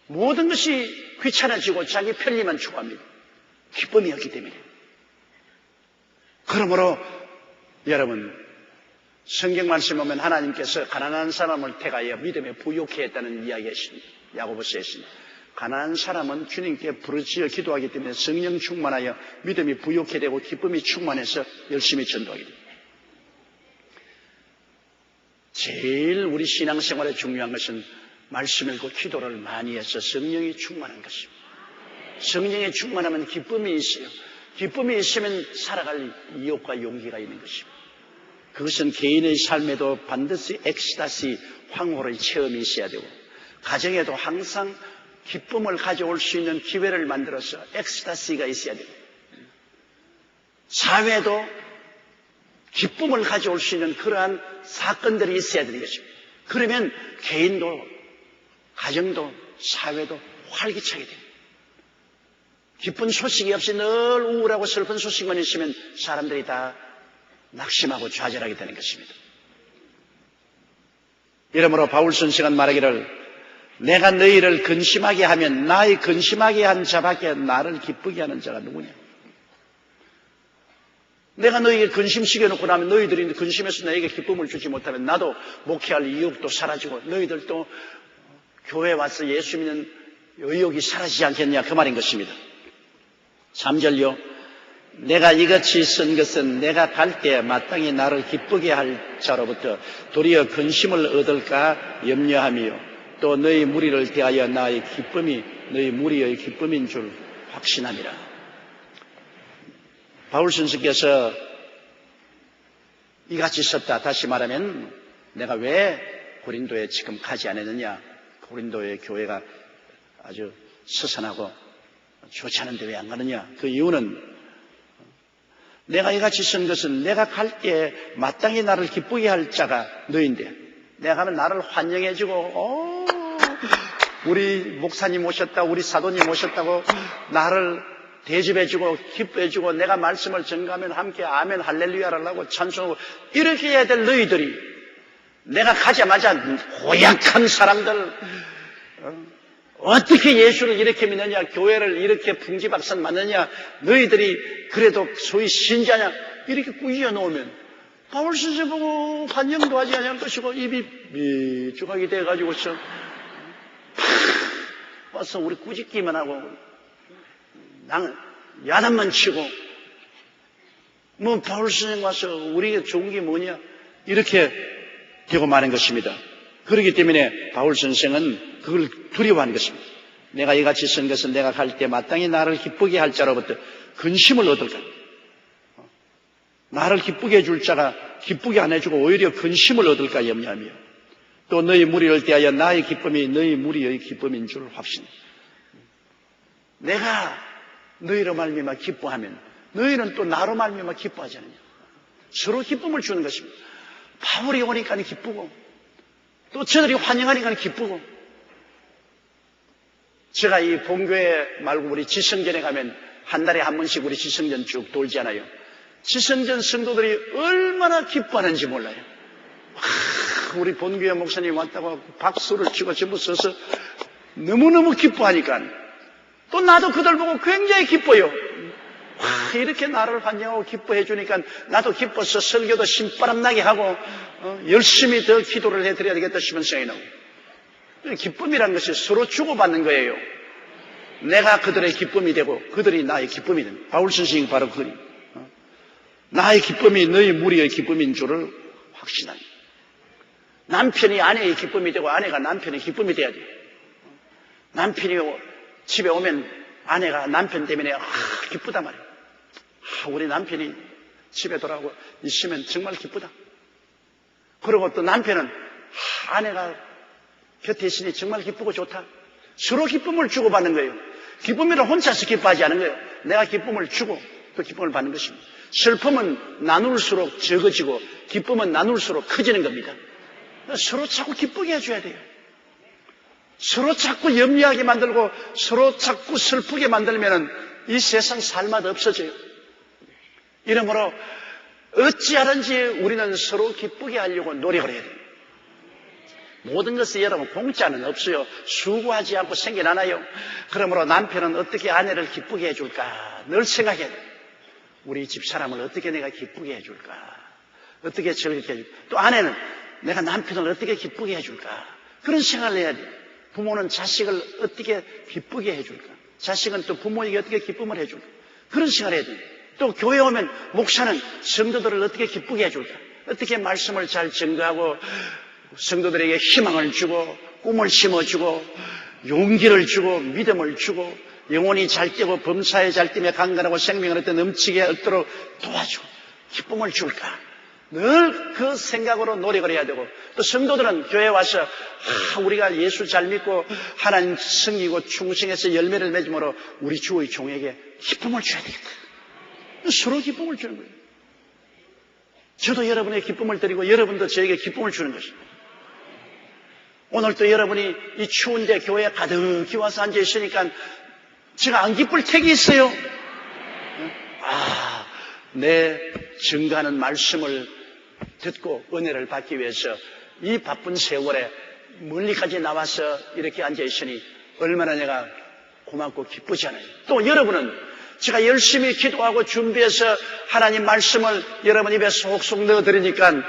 모든 것이 귀찮아지고 자기 편리만 추구합니다. 기쁨이 없기 때문에. 그러므로 여러분 성경 말씀 보면 하나님께서 가난한 사람을 택하여 믿음에 부욕해 했다는 이야기가 있습니다. 야고보서에 있습니다. 가난한 사람은 주님께 부르짖어 기도하기 때문에 성령 충만하여 믿음이 부욕해 되고 기쁨이 충만해서 열심히 전도하게 됩니다. 제일 우리 신앙생활에 중요한 것은 말씀 읽고 기도를 많이 해서 성령이 충만한 것입니다. 성령이 충만하면 기쁨이 있어요. 기쁨이 있으면 살아갈意欲과 용기가 있는 것입니다. 그것은 개인의 삶에도 반드시 엑스타시, 황홀의 체험이 있어야 되고, 가정에도 항상 기쁨을 가져올 수 있는 기회를 만들어서 엑스타시가 있어야 되고, 사회도 기쁨을 가져올 수 있는 그러한 사건들이 있어야 되는 것입니다. 그러면 개인도, 가정도, 사회도 활기차게 됩니다. 기쁜 소식이 없이 늘 우울하고 슬픈 소식만 있으면 사람들이 다 낙심하고 좌절하게 되는 것입니다. 이러므로 바울 선생은 말하기를, 내가 너희를 근심하게 하면 나의 근심하게 한 자밖에 나를 기쁘게 하는 자가 누구냐? 내가 너희에게 근심 시켜놓고 나면 너희들이 근심해서 너희에게 기쁨을 주지 못하면 나도 목회할 의욕도 사라지고 너희들도 교회에 와서 예수 믿는 의욕이 사라지지 않겠냐, 그 말인 것입니다. 3절요. 내가 이같이 쓴 것은 내가 갈 때 마땅히 나를 기쁘게 할 자로부터 도리어 근심을 얻을까 염려하며 또 너희 무리를 대하여 나의 기쁨이 너희 무리의 기쁨인 줄 확신함이라. 바울 선생께서 이같이 썼다. 다시 말하면 내가 왜 고린도에 지금 가지 않았느냐, 고린도의 교회가 아주 서산하고 좋지 않은데 왜 안 가느냐, 그 이유는 내가 이같이 쓴 것은 내가 갈 때 마땅히 나를 기쁘게 할 자가 너희인데, 내가 가면 나를 환영해주고 우리 목사님 오셨다, 우리 사도님 오셨다고 나를 대접해주고 기뻐해주고 내가 말씀을 전가하면 함께 아멘 할렐루야를 하고 찬송하고 이렇게 해야 될 너희들이 내가 가자마자 고약한 사람들, 어떻게 예수를 이렇게 믿느냐, 교회를 이렇게 풍지박산 맞느냐, 너희들이 그래도 소위 신자냐, 이렇게 꾸짖어 놓으면 바울 선생 보고 환영도 하지 않을 것이고 입이 미죽하게 돼가지고서 와서 우리 꾸짖기만 하고 야단만 치고 뭐 바울 선생 와서 우리에게 좋은 게 뭐냐, 이렇게 되고 마는 것입니다. 그렇기 때문에 바울 선생은 그걸 두려워하는 것입니다. 내가 이같이 쓴 것은 내가 갈 때 마땅히 나를 기쁘게 할 자로부터 근심을 얻을까, 나를 기쁘게 해줄 자가 기쁘게 안 해주고 오히려 근심을 얻을까 염려하며 또 너희 무리를 대하여 나의 기쁨이 너희 무리의 기쁨인 줄 확신. 내가 너희로 말미암아 기뻐하면 너희는 또 나로 말미암아 기뻐하지 않느냐. 서로 기쁨을 주는 것입니다. 바울이 오니까 기쁘고 또 저들이 환영하니까 기쁘고. 제가 이 본교회 말고 우리 지성전에 가면 한 달에 한 번씩 우리 지성전 쭉 돌잖아요. 지성전 성도들이 얼마나 기뻐하는지 몰라요. 우리 본교회 목사님 왔다고 박수를 치고 전부 서서 너무너무 기뻐하니까 또 나도 그들 보고 굉장히 기뻐요. 이렇게 나를 환영하고 기뻐해 주니까 나도 기뻐서 설교도 신바람 나게 하고 열심히 더 기도를 해드려야 되겠다 싶은 생각이 나고. 기쁨이란 것이 서로 주고받는 거예요. 내가 그들의 기쁨이 되고 그들이 나의 기쁨이 됩니다. 바울 선생이 바로 그리 나의 기쁨이 너희 무리의 기쁨인 줄을 확신합니다. 남편이 아내의 기쁨이 되고 아내가 남편의 기쁨이 돼야 돼요. 남편이 집에 오면 아내가 남편 때문에 기쁘단 말이에요. 우리 남편이 집에 돌아오고 있으면 정말 기쁘다. 그리고 또 남편은 아내가 곁에 있으니 정말 기쁘고 좋다. 서로 기쁨을 주고받는 거예요. 기쁨이란 혼자서 기뻐하지 않은 거예요. 내가 기쁨을 주고 또 기쁨을 받는 것입니다. 슬픔은 나눌수록 적어지고 기쁨은 나눌수록 커지는 겁니다. 서로 자꾸 기쁘게 해줘야 돼요. 서로 자꾸 염려하게 만들고 서로 자꾸 슬프게 만들면 이 세상 살맛 없어져요. 이러므로 어찌하든지 우리는 서로 기쁘게 하려고 노력을 해야 돼요. 모든 것이 여러분 공짜는 없어요. 수고하지 않고 생겨나나요? 그러므로 남편은 어떻게 아내를 기쁘게 해줄까 늘 생각해야 돼요. 우리 집사람을 어떻게 내가 기쁘게 해줄까, 어떻게 즐겁게 해줄까. 또 아내는 내가 남편을 어떻게 기쁘게 해줄까, 그런 생각을 해야 돼요. 부모는 자식을 어떻게 기쁘게 해줄까, 자식은 또 부모에게 어떻게 기쁨을 해줄까, 그런 생각을 해야 돼요. 또 교회 오면 목사는 성도들을 어떻게 기쁘게 해줄까, 어떻게 말씀을 잘 증거하고 성도들에게 희망을 주고 꿈을 심어주고 용기를 주고 믿음을 주고 영혼이 잘 뛰고 범사에 잘 뛰며 강건하고 생명을 얻어 넘치게 얻도록 도와주고 기쁨을 줄까? 늘 그 생각으로 노력을 해야 되고 또 성도들은 교회에 와서 우리가 예수 잘 믿고 하나님 섬기고 충성해서 열매를 맺음으로 우리 주의 종에게 기쁨을 줘야 되겠다. 서로 기쁨을 주는 거예요. 저도 여러분에게 기쁨을 드리고 여러분도 저에게 기쁨을 주는 것입니다. 오늘 또 여러분이 이 추운데 교회에 가득히 와서 앉아 있으니까 제가 안 기쁠 택이 있어요. 내 증거하는 말씀을 듣고 은혜를 받기 위해서 이 바쁜 세월에 멀리까지 나와서 이렇게 앉아 있으니 얼마나 내가 고맙고 기쁘잖아요. 또 여러분은 제가 열심히 기도하고 준비해서 하나님 말씀을 여러분 입에 속속 넣어드리니까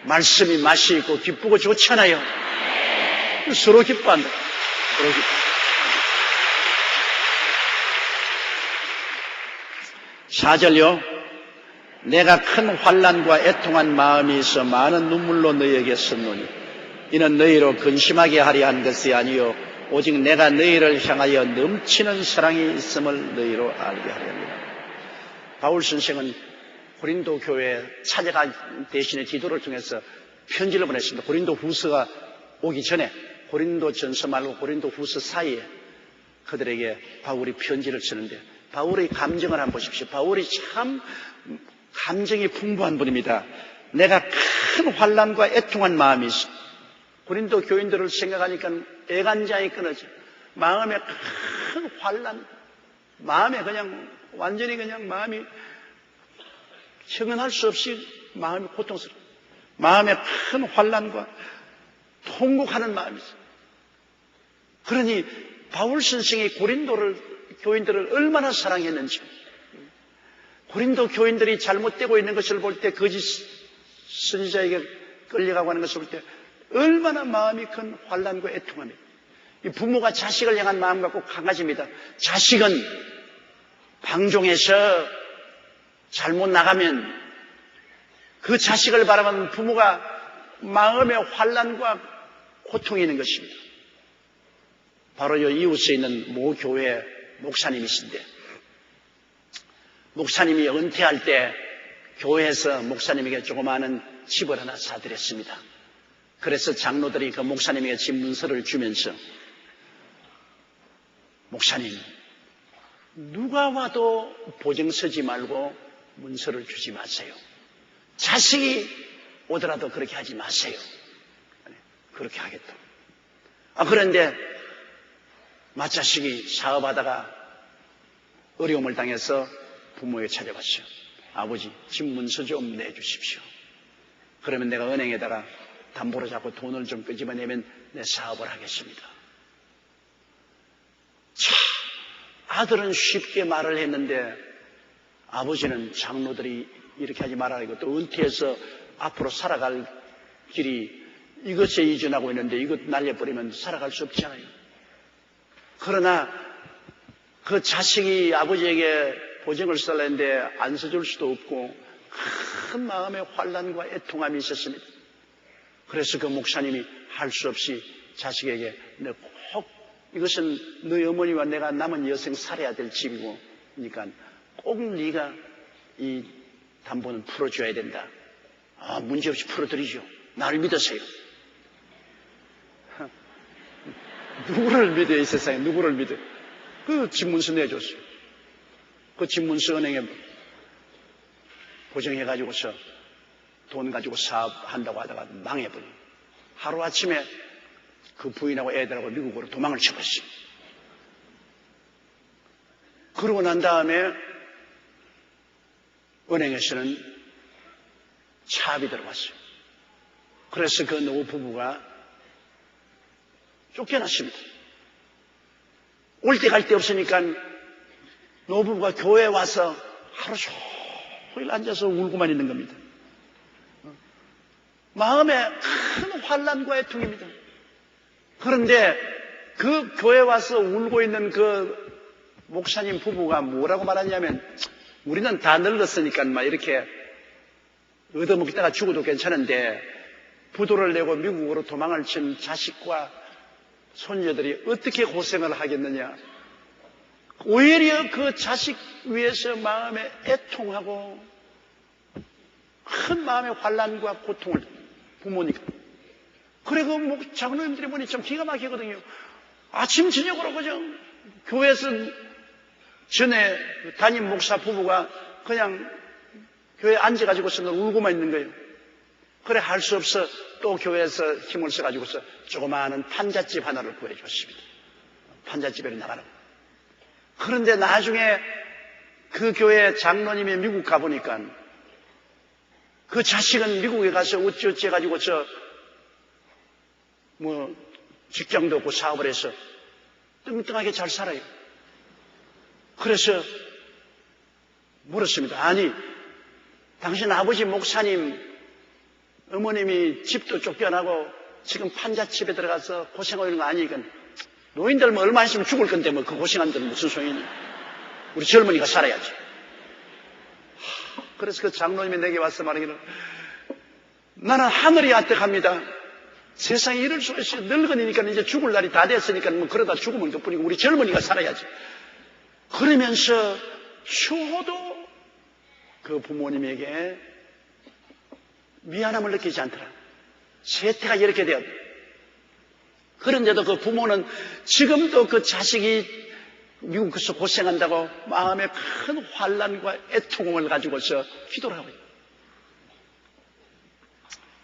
말씀이 맛이 있고 기쁘고 좋잖아요. 서로 기뻐한다. 서로 기뻐. 4절요. 내가 큰 환난과 애통한 마음이 있어 많은 눈물로 너희에게 썼노니 이는 너희로 근심하게 하려 한 것이 아니요 오직 내가 너희를 향하여 넘치는 사랑이 있음을 너희로 알게 하려 합니다. 바울 선생은 고린도 교회에 찾아가 대신에 디도를 통해서 편지를 보냈습니다. 고린도 후서가 오기 전에 고린도 전서 말고 고린도 후서 사이에 그들에게 바울이 편지를 쓰는데 바울의 감정을 한번 보십시오. 바울이 참 감정이 풍부한 분입니다. 내가 큰 환난과 애통한 마음이 있어. 고린도 교인들을 생각하니까 애간장이 끊어져. 마음에 큰 환난, 마음에 그냥 완전히 그냥 마음이 형언할 수 없이 마음이 고통스러워. 마음에 큰 환난과 통곡하는 마음이 있어. 그러니 바울 선생이 고린도를 교인들을 얼마나 사랑했는지, 고린도 교인들이 잘못되고 있는 것을 볼 때 거짓 선지자에게 끌려가고 하는 것을 볼 때 얼마나 마음이 큰 환난과 애통함이. 이 부모가 자식을 향한 마음 갖고 강아지입니다. 자식은 방종해서 잘못 나가면 그 자식을 바라보는 부모가 마음의 환난과 고통이 있는 것입니다. 바로 이 이웃에 있는 모 교회 목사님이신데 목사님이 은퇴할 때 교회에서 목사님에게 조그마한 집을 하나 사드렸습니다. 그래서 장로들이 그 목사님에게 집 문서를 주면서 목사님 누가 와도 보증 서지 말고 문서를 주지 마세요. 자식이 오더라도 그렇게 하지 마세요. 그렇게 하겠다. 그런데 맏자식이 사업하다가 어려움을 당해서 부모에게 찾아왔어요. 아버지, 집 문서 좀 내주십시오. 그러면 내가 은행에다가 담보로 잡고 돈을 좀 끄집어내면 내 사업을 하겠습니다. 참, 아들은 쉽게 말을 했는데 아버지는 장로들이 이렇게 하지 말아야 또 은퇴해서 앞으로 살아갈 길이 이것에 이전하고 있는데 이것 날려버리면 살아갈 수 없잖아요. 그러나 그 자식이 아버지에게 보증을 써려는데 안 써줄 수도 없고 큰 마음의 환난과 애통함이 있었습니다. 그래서 그 목사님이 할 수 없이 자식에게 꼭 이것은 너희 어머니와 내가 남은 여생 살아야 될 집이고 그러니까 꼭 네가 이 담보는 풀어줘야 된다. 문제없이 풀어드리죠. 나를 믿으세요. 누구를 믿어요, 이 세상에? 누구를 믿어요? 그 집문서 내줬어요. 그 집문서 은행에 보증해가지고서 돈 가지고 사업한다고 하다가 망해버려요. 하루아침에 그 부인하고 애들하고 미국으로 도망을 쳐버렸어요. 그러고 난 다음에 은행에서는 차압이 들어왔어요. 그래서 그 노부 부부가 쫓겨났습니다. 올 때 갈 데 없으니까 노부부가 교회에 와서 하루 종일 앉아서 울고만 있는 겁니다. 마음에 큰 환난과 애통입니다. 그런데 그 교회에 와서 울고 있는 그 목사님 부부가 뭐라고 말하냐면 우리는 다 늙었으니까 막 이렇게 얻어먹다가 죽어도 괜찮은데 부도를 내고 미국으로 도망을 친 자식과 손녀들이 어떻게 고생을 하겠느냐. 오히려 그 자식 위해서 마음에 애통하고 큰 마음의 환난과 고통을 부모니까. 그리고 장로님들이 보니 좀 기가 막히거든요. 아침 저녁으로 그죠? 교회에서 전에 담임 목사 부부가 그냥 교회에 앉아가지고서 울고만 있는 거예요. 그래 할 수 없어 또 교회에서 힘을 써가지고서 조그마한 판잣집 하나를 구해줬습니다. 판잣집에 나가라고. 그런데 나중에 그 교회 장로님이 미국 가보니까 그 자식은 미국에 가서 어찌어찌 해가지고 직장도 없고 사업을 해서 뚱뚱하게 잘 살아요. 그래서 물었습니다. 아니, 당신 아버지 목사님, 어머님이 집도 쫓겨나고 지금 판잣집에 들어가서 고생하는 거 아니니까 노인들 뭐 얼마 있으면 죽을 건데 뭐 그 고생한 데는 무슨 소용이냐. 우리 젊은이가 살아야지. 그래서 그 장로님이 내게 와서 말하기를 나는 하늘이 아득합니다. 세상에 이럴 수 있어요. 늙은이니까 이제 죽을 날이 다 됐으니까 뭐 그러다 죽으면 그뿐이고 우리 젊은이가 살아야지. 그러면서 효도 그 부모님에게 미안함을 느끼지 않더라. 세태가 이렇게 되었다. 그런데도 그 부모는 지금도 그 자식이 미국에서 고생한다고 마음에 큰 환난과 애통을 가지고서 기도를 하고 있어요.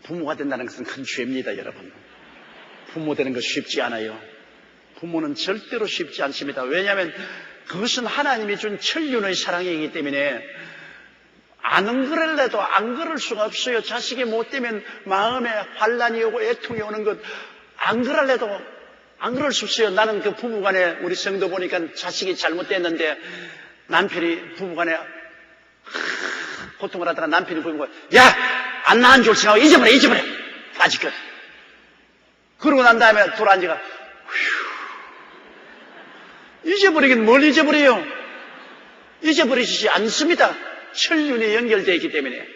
부모가 된다는 것은 큰 죄입니다, 여러분. 부모 되는 것 쉽지 않아요. 부모는 절대로 쉽지 않습니다. 왜냐하면 그것은 하나님이 준 천륜의 사랑이기 때문에 안 그럴래도 안 그럴 수가 없어요. 자식이 못되면 마음에 환난이 오고 애통이 오는 것 안 그럴래도 안 그럴 수 없어요. 나는 그 부부간에 우리 성도 보니까 자식이 잘못됐는데 남편이 부부간에 고통을 하다가 남편이 보는 거야. 야! 안 낳은 줄 생각하고 잊어버려. 아직까지. 그러고 난 다음에 돌아앉아가 잊어버리긴 뭘 잊어버려요? 잊어버리시지 않습니다. 천륜이 연결되어 있기 때문에.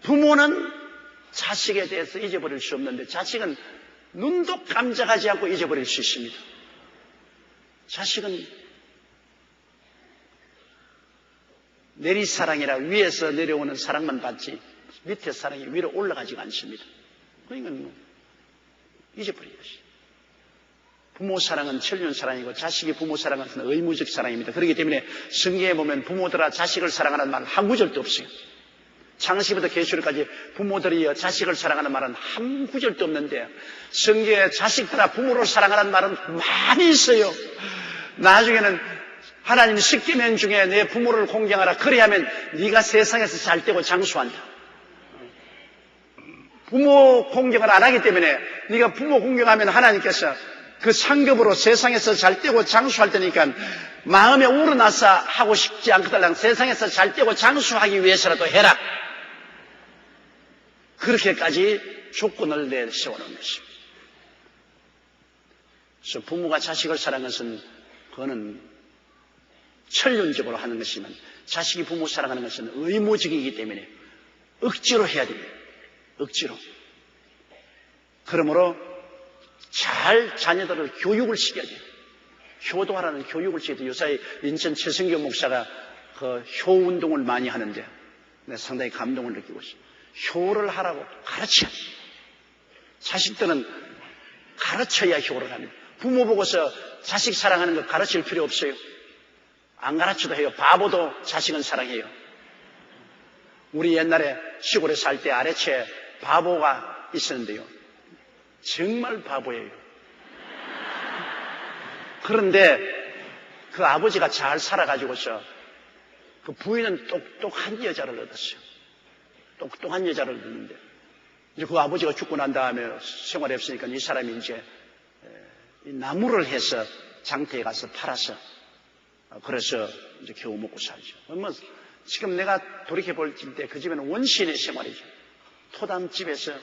부모는 자식에 대해서 잊어버릴 수 없는데 자식은 눈도 깜짝하지 않고 잊어버릴 수 있습니다. 자식은 내리사랑이라 위에서 내려오는 사랑만 받지 밑에 사랑이 위로 올라가지가 않습니다. 그러니까 잊어버려야지. 부모 사랑은 천륜 사랑이고 자식이 부모 사랑은 의무적 사랑입니다. 그렇기 때문에 성경에 보면 부모들아 자식을 사랑하는 말은 한 구절도 없어요. 창세기부터 계시록까지 부모들이 자식을 사랑하는 말은 한 구절도 없는데 성경에 자식들아 부모를 사랑하는 말은 많이 있어요. 나중에는 하나님 십계명 중에 내 부모를 공경하라. 그래야면 네가 세상에서 잘되고 장수한다. 부모 공경을 안 하기 때문에 네가 부모 공경하면 하나님께서 그 상급으로 세상에서 잘되고 장수할 테니까 마음에 우러나서 하고 싶지 않거든. 세상에서 잘되고 장수하기 위해서라도 해라. 그렇게까지 조건을 내세워놓은 것입니다. 그래서 부모가 자식을 사랑하는 것은 그거는 천륜적으로 하는 것이지만 자식이 부모 사랑하는 것은 의무적이기 때문에 억지로 해야 됩니다. 억지로. 그러므로 잘 자녀들을 교육을 시켜야 돼요. 효도하라는 교육을 시켜야 돼요. 요새 인천 최성교 목사가 그 효운동을 많이 하는데 내가 상당히 감동을 느끼고 있어요. 효를 하라고 가르쳐야 돼요. 자식들은 가르쳐야 효를 합니다. 부모 보고서 자식 사랑하는 거 가르칠 필요 없어요. 안 가르쳐도 해요. 바보도 자식은 사랑해요. 우리 옛날에 시골에 살 때 아래채 바보가 있었는데요. 정말 바보예요. 그런데 그 아버지가 잘 살아가지고서 그 부인은 똑똑한 여자를 얻었어요. 똑똑한 여자를 얻었는데 이제 그 아버지가 죽고 난 다음에 생활했으니까 이 사람이 이제 나무를 해서 장터에 가서 팔아서 그래서 이제 겨우 먹고 살죠. 뭐 지금 내가 돌이켜 볼 때 그 집에는 원시인의 생활이죠. 토담집에서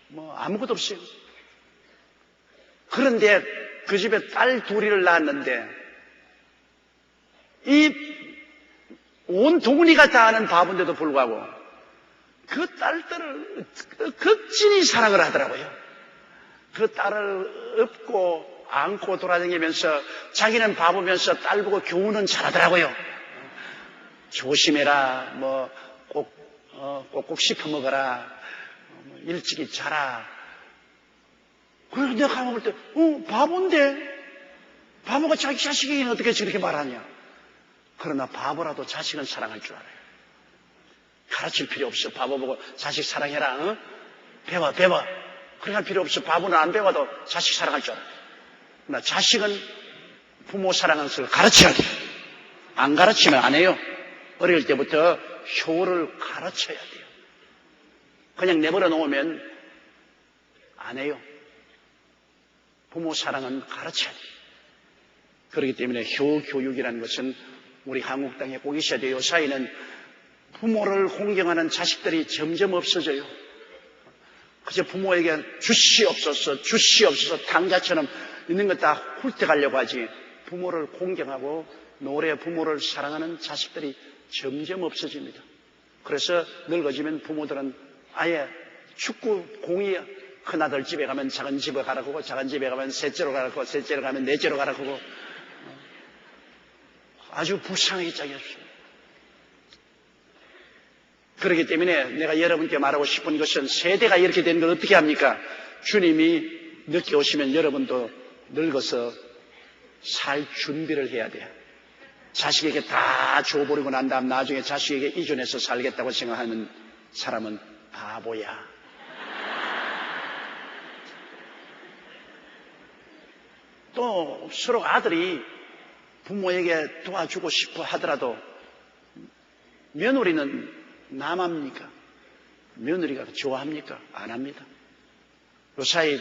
뭐 아무것도 없어요. 그런데 그 집에 딸 둘이를 낳았는데 이 온 동네가 다 아는 바본데도 불구하고 그 딸들을 극진히 사랑을 하더라고요. 그 딸을 업고 안고 돌아다니면서 자기는 바보면서 딸 보고 교훈은 잘하더라고요. 조심해라, 꼭꼭 씹어 먹어라, 일찍이 자라. 그래서 내가 가만 볼 때, 바보인데? 바보가 자기 자식에게는 어떻게 저렇게 말하냐? 그러나 바보라도 자식은 사랑할 줄 알아요. 가르칠 필요 없어. 바보 보고 자식 사랑해라. 배워. 그렇게 할 필요 없어. 바보는 안 배워도 자식 사랑할 줄 알아요. 그러나 자식은 부모 사랑하는 것을 가르쳐야 돼요. 안 가르치면 안 해요. 어릴 때부터 효를 가르쳐야 돼요. 그냥 내버려 놓으면 안 해요. 부모 사랑은 가르쳐야 돼요. 그렇기 때문에 효 교육이라는 것은 우리 한국 땅에 꼭 있어야 돼요. 요사이는 부모를 공경하는 자식들이 점점 없어져요. 그저 부모에게 주시옵소서 당자처럼 있는 것 다 훑어가려고 하지, 부모를 공경하고 노래 부모를 사랑하는 자식들이 점점 없어집니다. 그래서 늙어지면 부모들은 아예 축구 공이 큰아들 집에 가면 작은 집에 가라고 하고, 작은 집에 가면 셋째로 가라고 하고, 셋째로 가면 넷째로 가라고 하고, 아주 불쌍하게 짝이었습니다. 그렇기 때문에 내가 여러분께 말하고 싶은 것은, 세대가 이렇게 되는 걸 어떻게 합니까? 주님이 늦게 오시면 여러분도 늙어서 살 준비를 해야 돼요. 자식에게 다 줘버리고 난 다음 나중에 자식에게 이전해서 살겠다고 생각하는 사람은 바보야. 또 서로 아들이 부모에게 도와주고 싶어 하더라도 며느리는 남합니까? 며느리가 좋아합니까? 안 합니다. 요사이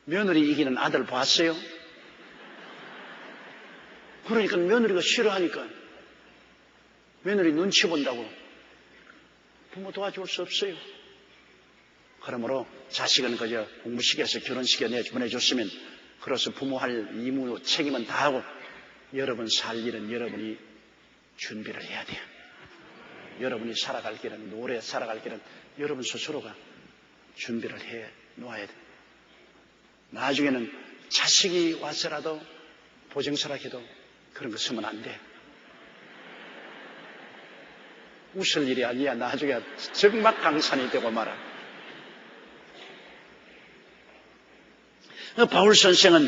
며느리 이기는 아들 봤어요? 그러니까 며느리가 싫어하니까, 며느리 눈치 본다고 부모 도와줄 수 없어요. 그러므로 자식은 그저 공부시켜서 결혼시켜 보내줬으면, 그래서 부모 할 의무 책임은 다 하고, 여러분 살 일은 여러분이 준비를 해야 돼요. 여러분이 살아갈 길은, 노래 살아갈 길은 여러분 스스로가 준비를 해 놓아야 돼요. 나중에는 자식이 와서라도 보정설하게도 그런 거 쓰면 안 돼. 웃을 일이 아니야. 나중에 적막강산이 되고 말아. 바울 선생은,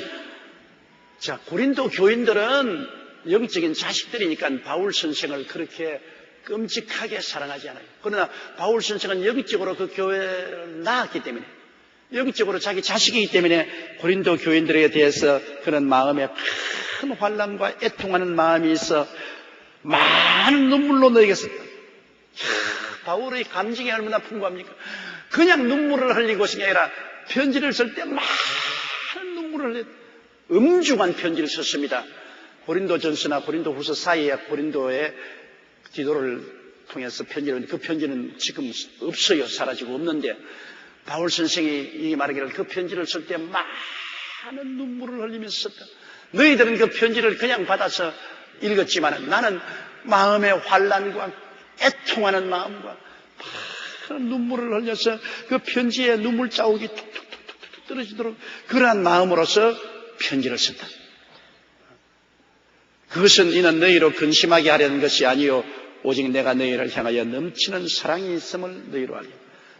고린도 교인들은 영적인 자식들이니까 바울 선생을 그렇게 끔찍하게 사랑하지 않아요. 그러나 바울 선생은 영적으로 그 교회를 낳았기 때문에, 영적으로 자기 자식이기 때문에 고린도 교인들에 대해서 그런 마음에 큰 환난과 애통하는 마음이 있어 많은 눈물로 너에게 썼다. 바울의 감정이 얼마나 풍부합니까? 그냥 눈물을 흘린 것이 아니라 편지를 쓸 때 많은 눈물을 흘렸다. 엄중한 편지를 썼습니다. 고린도전서나 고린도후서 사이에 고린도의 기도를 통해서 편지를, 그 편지는 지금 없어요. 사라지고 없는데, 바울 선생이 말하기를 그 편지를 쓸 때 많은 눈물을 흘리면서 썼다. 너희들은 그 편지를 그냥 받아서 읽었지만 나는 마음의 환난과 애통하는 마음과 많은 눈물을 흘려서 그 편지에 눈물 자국이 툭툭툭툭 떨어지도록 그러한 마음으로서 편지를 썼다. 그것은 이는 너희로 근심하게 하려는 것이 아니요 오직 내가 너희를 향하여 넘치는 사랑이 있음을 너희로 알려.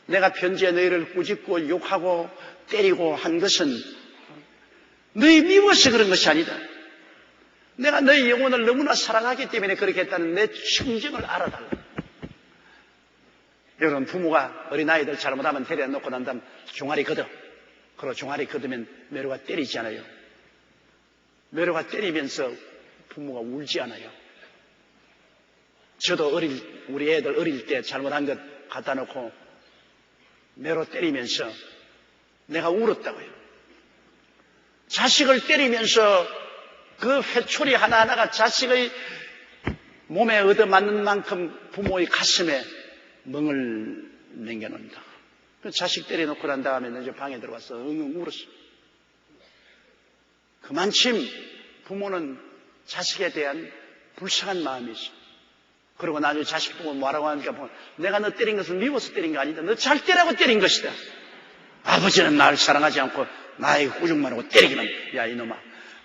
내가 편지에 너희를 꾸짖고 욕하고 때리고 한 것은 너희 미워서 그런 것이 아니다. 내가 너희 영혼을 너무나 사랑하기 때문에 그렇게 했다는 내 충정을 알아달라. 여러분, 부모가 어린아이들 잘못하면 데려놓고 난 다음 종아리 걷어. 그리고 종아리 걷으면 매로가 때리지 않아요. 매로가 때리면서 부모가 울지 않아요. 저도 우리 애들 어릴 때 잘못한 것 갖다 놓고 매로 때리면서 내가 울었다고요. 자식을 때리면서 그 회초리 하나하나가 자식의 몸에 얻어맞는 만큼 부모의 가슴에 멍을 남겨놓는다. 그 자식 때려놓고 난 다음에 이제 방에 들어가서 엉엉 울었어. 그만큼 부모는 자식에 대한 불쌍한 마음이 있어. 그리고 나중에 자식 보고 뭐라고 하니까 내가 너 때린 것은 미워서 때린 거 아니다. 너 잘 때라고 때린 것이다. 아버지는 나를 사랑하지 않고 나에게 꾸중만 하고 때리기만. 야 이놈아,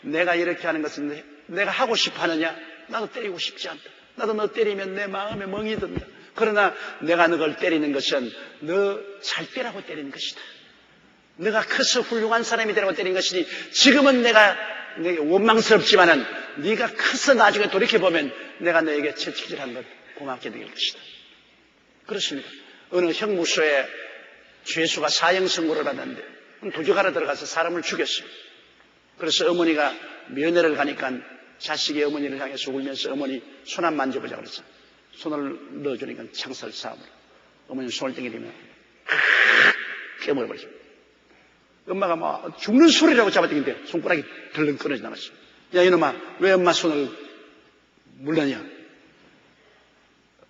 내가 이렇게 하는 것은 내가 하고 싶어 하느냐? 나도 때리고 싶지 않다. 나도 너 때리면 내 마음에 멍이 든다. 그러나 내가 너를 때리는 것은 너 잘 때라고 때리는 것이다. 너가 커서 훌륭한 사람이 되라고 때린 것이니 지금은 내가 원망스럽지만은 네가 커서 나중에 돌이켜보면 내가 너에게 채찍질한 것 고맙게 느낄 것이다. 그렇습니다. 어느 형무소에 죄수가 사형 선고를 받았는데 도적하러 들어가서 사람을 죽였어요. 그래서 어머니가 면회를 가니까 자식이 어머니를 향해서 울면서 어머니 손 한 만져보자 그랬어. 손을 넣어주니까 창살 싸움을. 어머니 손을 땡기면 깨물어버렸어. 엄마가 막 죽는 소리라고 잡아당기는데 손가락이 덜렁 끊어져 나갔어. 야 이놈아, 왜 엄마 손을 물느냐?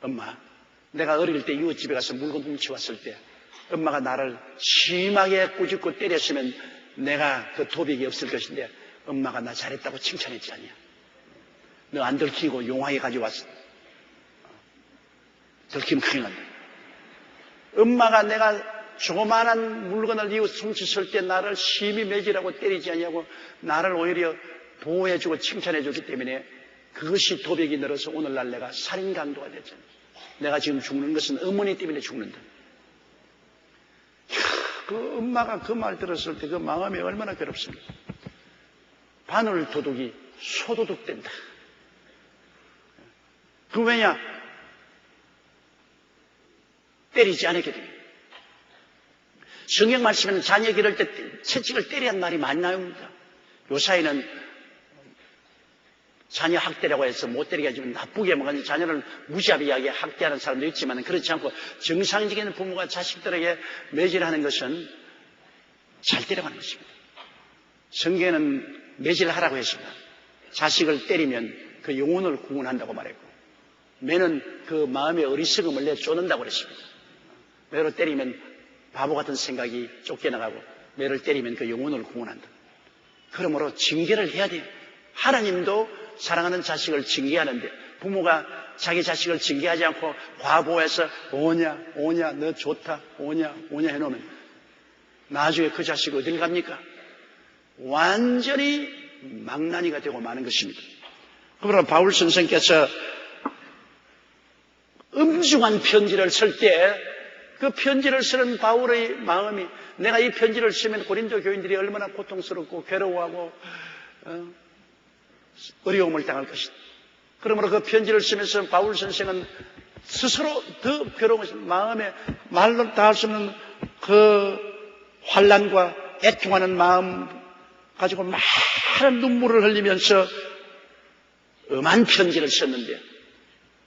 엄마, 내가 어릴 때 이웃집에 가서 물건 훔쳐왔을 때 엄마가 나를 심하게 꾸짖고 때렸으면 내가 그 도백이 없을 것인데 엄마가 나 잘했다고 칭찬했지 않냐? 너 안 들키고 용하게 가져왔어. 들키면 큰일 난다. 엄마가 내가 조그마한 물건을 이웃 훔쳤을 때 나를 심히 매질하고 때리지 않냐고 나를 오히려 보호해주고 칭찬해줬기 때문에 그것이 도백이 늘어서 오늘날 내가 살인강도가 됐잖아. 내가 지금 죽는 것은 어머니 때문에 죽는다. 그 엄마가 그 말 들었을 때 그 마음이 얼마나 괴롭습니까? 바늘 도둑이 소도둑 된다. 그 왜냐? 때리지 않았기 때문에. 성경 말씀에는 자녀 기를 때 채찍을 때리는 말이 많이 나옵니다. 요사이는 자녀 학대라고 해서 못 때리게 하지만 나쁘게 먹은 자녀를 무자비하게 학대하는 사람도 있지만 그렇지 않고 정상적인 부모가 자식들에게 매질하는 것은 잘 때려가는 것입니다. 성경에는 매질하라고 했습니다. 자식을 때리면 그 영혼을 구원한다고 말했고 매는 그 마음의 어리석음을 내쫓는다고 그랬습니다. 매로 때리면 바보 같은 생각이 쫓겨나가고 매를 때리면 그 영혼을 구원한다. 그러므로 징계를 해야 돼요. 하나님도 사랑하는 자식을 징계하는데 부모가 자기 자식을 징계하지 않고 과보해서 오냐 너 좋다 오냐 해놓으면 나중에 그 자식이 어딜 갑니까? 완전히 망나니가 되고 마는 것입니다. 그러나 바울 선생께서 엄중한 편지를 쓸 때 그 편지를 쓰는 바울의 마음이 내가 이 편지를 쓰면 고린도 교인들이 얼마나 고통스럽고 괴로워하고 어려움을 당할 것이다. 그러므로 그 편지를 쓰면서 바울 선생은 스스로 더 괴로운 마음에 말로 다 할 수 없는 그 환난과 애통하는 마음 가지고 많은 눈물을 흘리면서 엄한 편지를 썼는데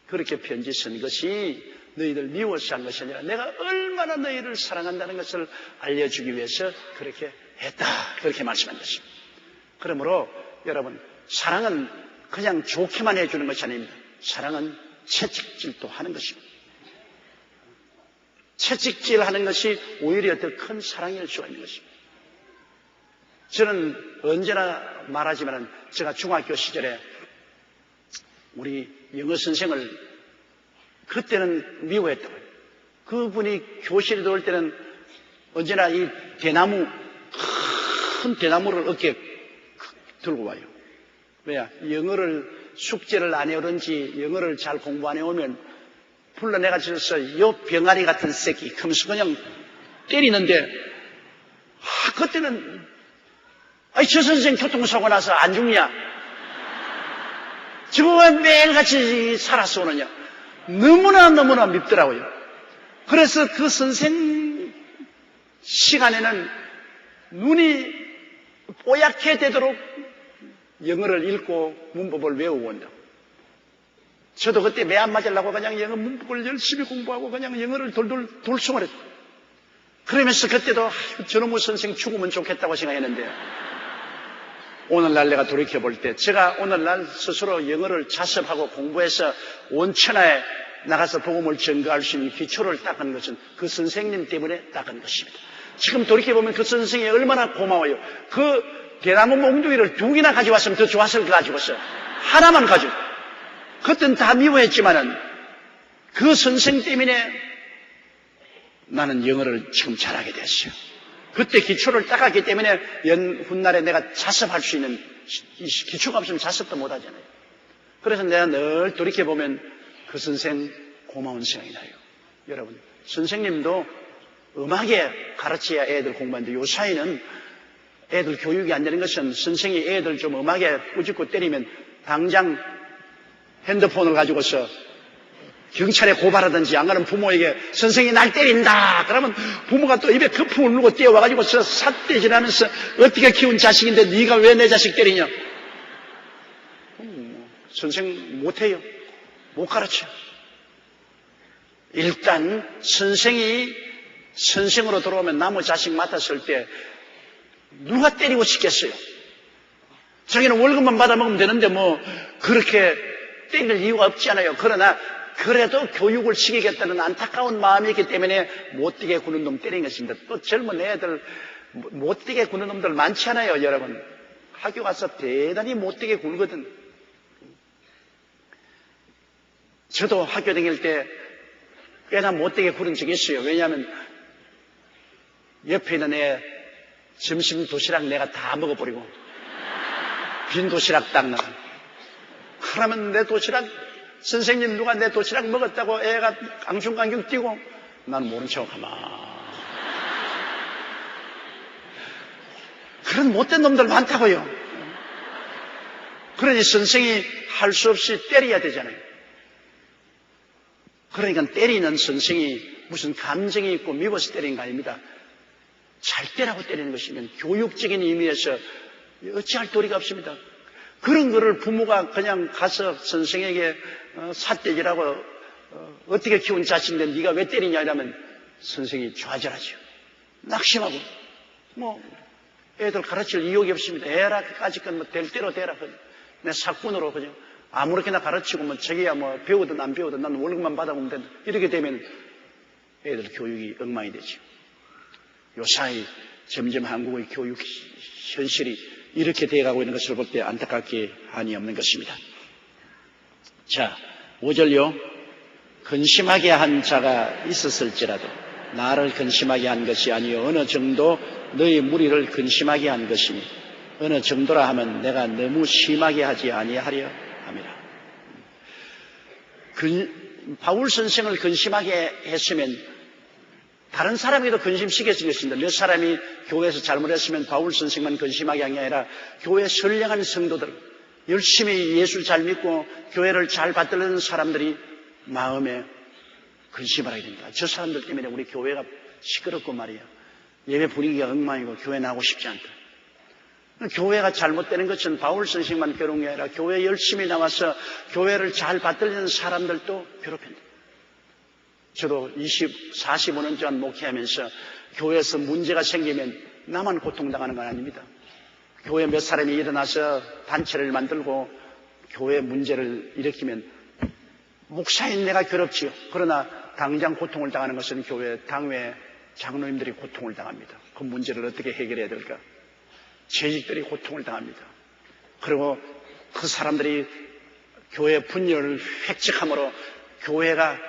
그렇게 편지 쓴 것이 너희들 미워서 한 것이 아니라 내가 얼마나 너희를 사랑한다는 것을 알려주기 위해서 그렇게 했다. 그렇게 말씀한 것입니다. 그러므로 여러분 사랑은 그냥 좋게만 해주는 것이 아닙니다. 사랑은 채찍질도 하는 것입니다. 채찍질하는 것이 오히려 더 큰 사랑일 수가 있는 것입니다. 저는 언제나 말하지만 제가 중학교 시절에 우리 영어 선생을 그때는 미워했다고요. 그분이 교실에 들어올 때는 언제나 이 대나무, 큰 대나무를 어깨에 들고 와요. 왜냐? 영어를 숙제를 안 해오는지 영어를 잘 공부 안 해오면 불러내가지고서 요 병아리 같은 새끼 하면서 그냥 때리는데 그때는 저 선생 교통사고 나서 안 죽냐? 저거 왜 매일같이 살아서 오느냐? 너무나 밉더라고요. 그래서 그 선생 시간에는 눈이 뽀얗게 되도록 영어를 읽고 문법을 외우고 온다고. 저도 그때 매 안 맞으려고 그냥 영어 문법을 열심히 공부하고 그냥 영어를 돌돌 돌송을 했어요. 그러면서 그때도 저놈의 선생 죽으면 좋겠다고 생각했는데 오늘날 내가 돌이켜볼 때 제가 오늘날 스스로 영어를 자습하고 공부해서 원천하에 나가서 복음을 전가할 수 있는 기초를 닦은 것은 그 선생님 때문에 닦은 것입니다. 지금 돌이켜보면 그 선생이 얼마나 고마워요. 그 대나무 몽둥이를 2개나 가져왔으면 더 좋았을 거 가지고서 하나만 가지고 그때는 다 미워했지만은 그 선생 때문에 나는 영어를 지금 잘하게 됐어요. 그때 기초를 닦았기 때문에 훗날에 내가 자습할 수 있는, 기초가 없으면 자습도 못하잖아요. 그래서 내가 늘 돌이켜보면 그 선생 고마운 생각이 나요. 여러분, 선생님도 음악에 가르쳐야 애들 공부하는데 요사이는 애들 교육이 안 되는 것은 선생이 애들 좀 음악에 꾸짖고 때리면 당장 핸드폰을 가지고서 경찰에 고발하든지 안 그러면 부모에게 선생이 날 때린다 그러면 부모가 또 입에 거품을 물고 뛰어와가지고서 삿대질하면서 어떻게 키운 자식인데 네가 왜 내 자식 때리냐. 선생 못해요. 못 가르쳐. 일단 선생이 선생으로 들어오면 나무 자식 맡았을 때 누가 때리고 싶겠어요. 자기는 월급만 받아먹으면 되는데 뭐 그렇게 때릴 이유가 없잖아요. 그러나 그래도 교육을 시키겠다는 안타까운 마음이 있기 때문에 못되게 구는 놈 때린 것입니다. 또 젊은 애들 못되게 구는 놈들 많지 않아요, 여러분. 학교 가서 대단히 못되게 굴거든. 저도 학교 다닐 때 꽤나 못되게 구른 적이 있어요. 왜냐하면 옆에 있는 애 점심 도시락 내가 다 먹어버리고 빈 도시락 딱 나가. 그러면 내 도시락 선생님 누가 내 도시락 먹었다고 애가 깡충깡충 뛰고 난 모른 척 하마. 그런 못된 놈들 많다고요. 그러니 선생이 할 수 없이 때려야 되잖아요. 그러니까 때리는 선생이 무슨 감정이 있고 미워서 때리는 거 아닙니다. 잘 때라고 때리는 것이면 교육적인 의미에서 어찌할 도리가 없습니다. 그런 거를 부모가 그냥 가서 선생에게 삿대질하고 어떻게 키운 자식인데 네가 왜 때리냐 이러면 선생이 좌절하죠. 낙심하고 뭐 애들 가르칠 의욕이 없습니다. 애라 까짓 건 뭐 될 대로 되라. 내 사꾼으로 그냥 아무렇게나 가르치고 뭐 자기야 뭐 배우든 안 배우든 난 월급만 받아보면 된다. 이렇게 되면 애들 교육이 엉망이 되죠. 요사이 점점 한국의 교육 현실이 이렇게 되어가고 있는 것을 볼 때 안타깝게 한이 없는 것입니다. 자, 5절요. 근심하게 한 자가 있었을지라도 나를 근심하게 한 것이 아니요 어느 정도 너희 무리를 근심하게 한 것이니 어느 정도라 하면 내가 너무 심하게 하지 아니하려 합니다. 바울 선생을 근심하게 했으면 다른 사람에게도 근심시켰을 것입니다. 몇 사람이 교회에서 잘못했으면 바울 선생만 근심하게 한 게 아니라 교회 선량한 성도들, 열심히 예수 잘 믿고 교회를 잘 받들는 사람들이 마음에 근심을 하게 됩니다. 저 사람들 때문에 우리 교회가 시끄럽고 말이야. 예배 분위기가 엉망이고 교회 나가고 싶지 않다. 교회가 잘못되는 것은 바울 선생만 괴로운 게 아니라 교회 열심히 나와서 교회를 잘 받들는 사람들도 괴롭힙니다. 저도 45년 동안 목회하면서 교회에서 문제가 생기면 나만 고통당하는 건 아닙니다. 교회 몇 사람이 일어나서 단체를 만들고 교회 문제를 일으키면 목사인 내가 괴롭지요. 그러나 당장 고통을 당하는 것은 교회 당회 장로님들이 고통을 당합니다. 그 문제를 어떻게 해결해야 될까? 재직들이 고통을 당합니다. 그리고 그 사람들이 교회 분열을 획책함으로 교회가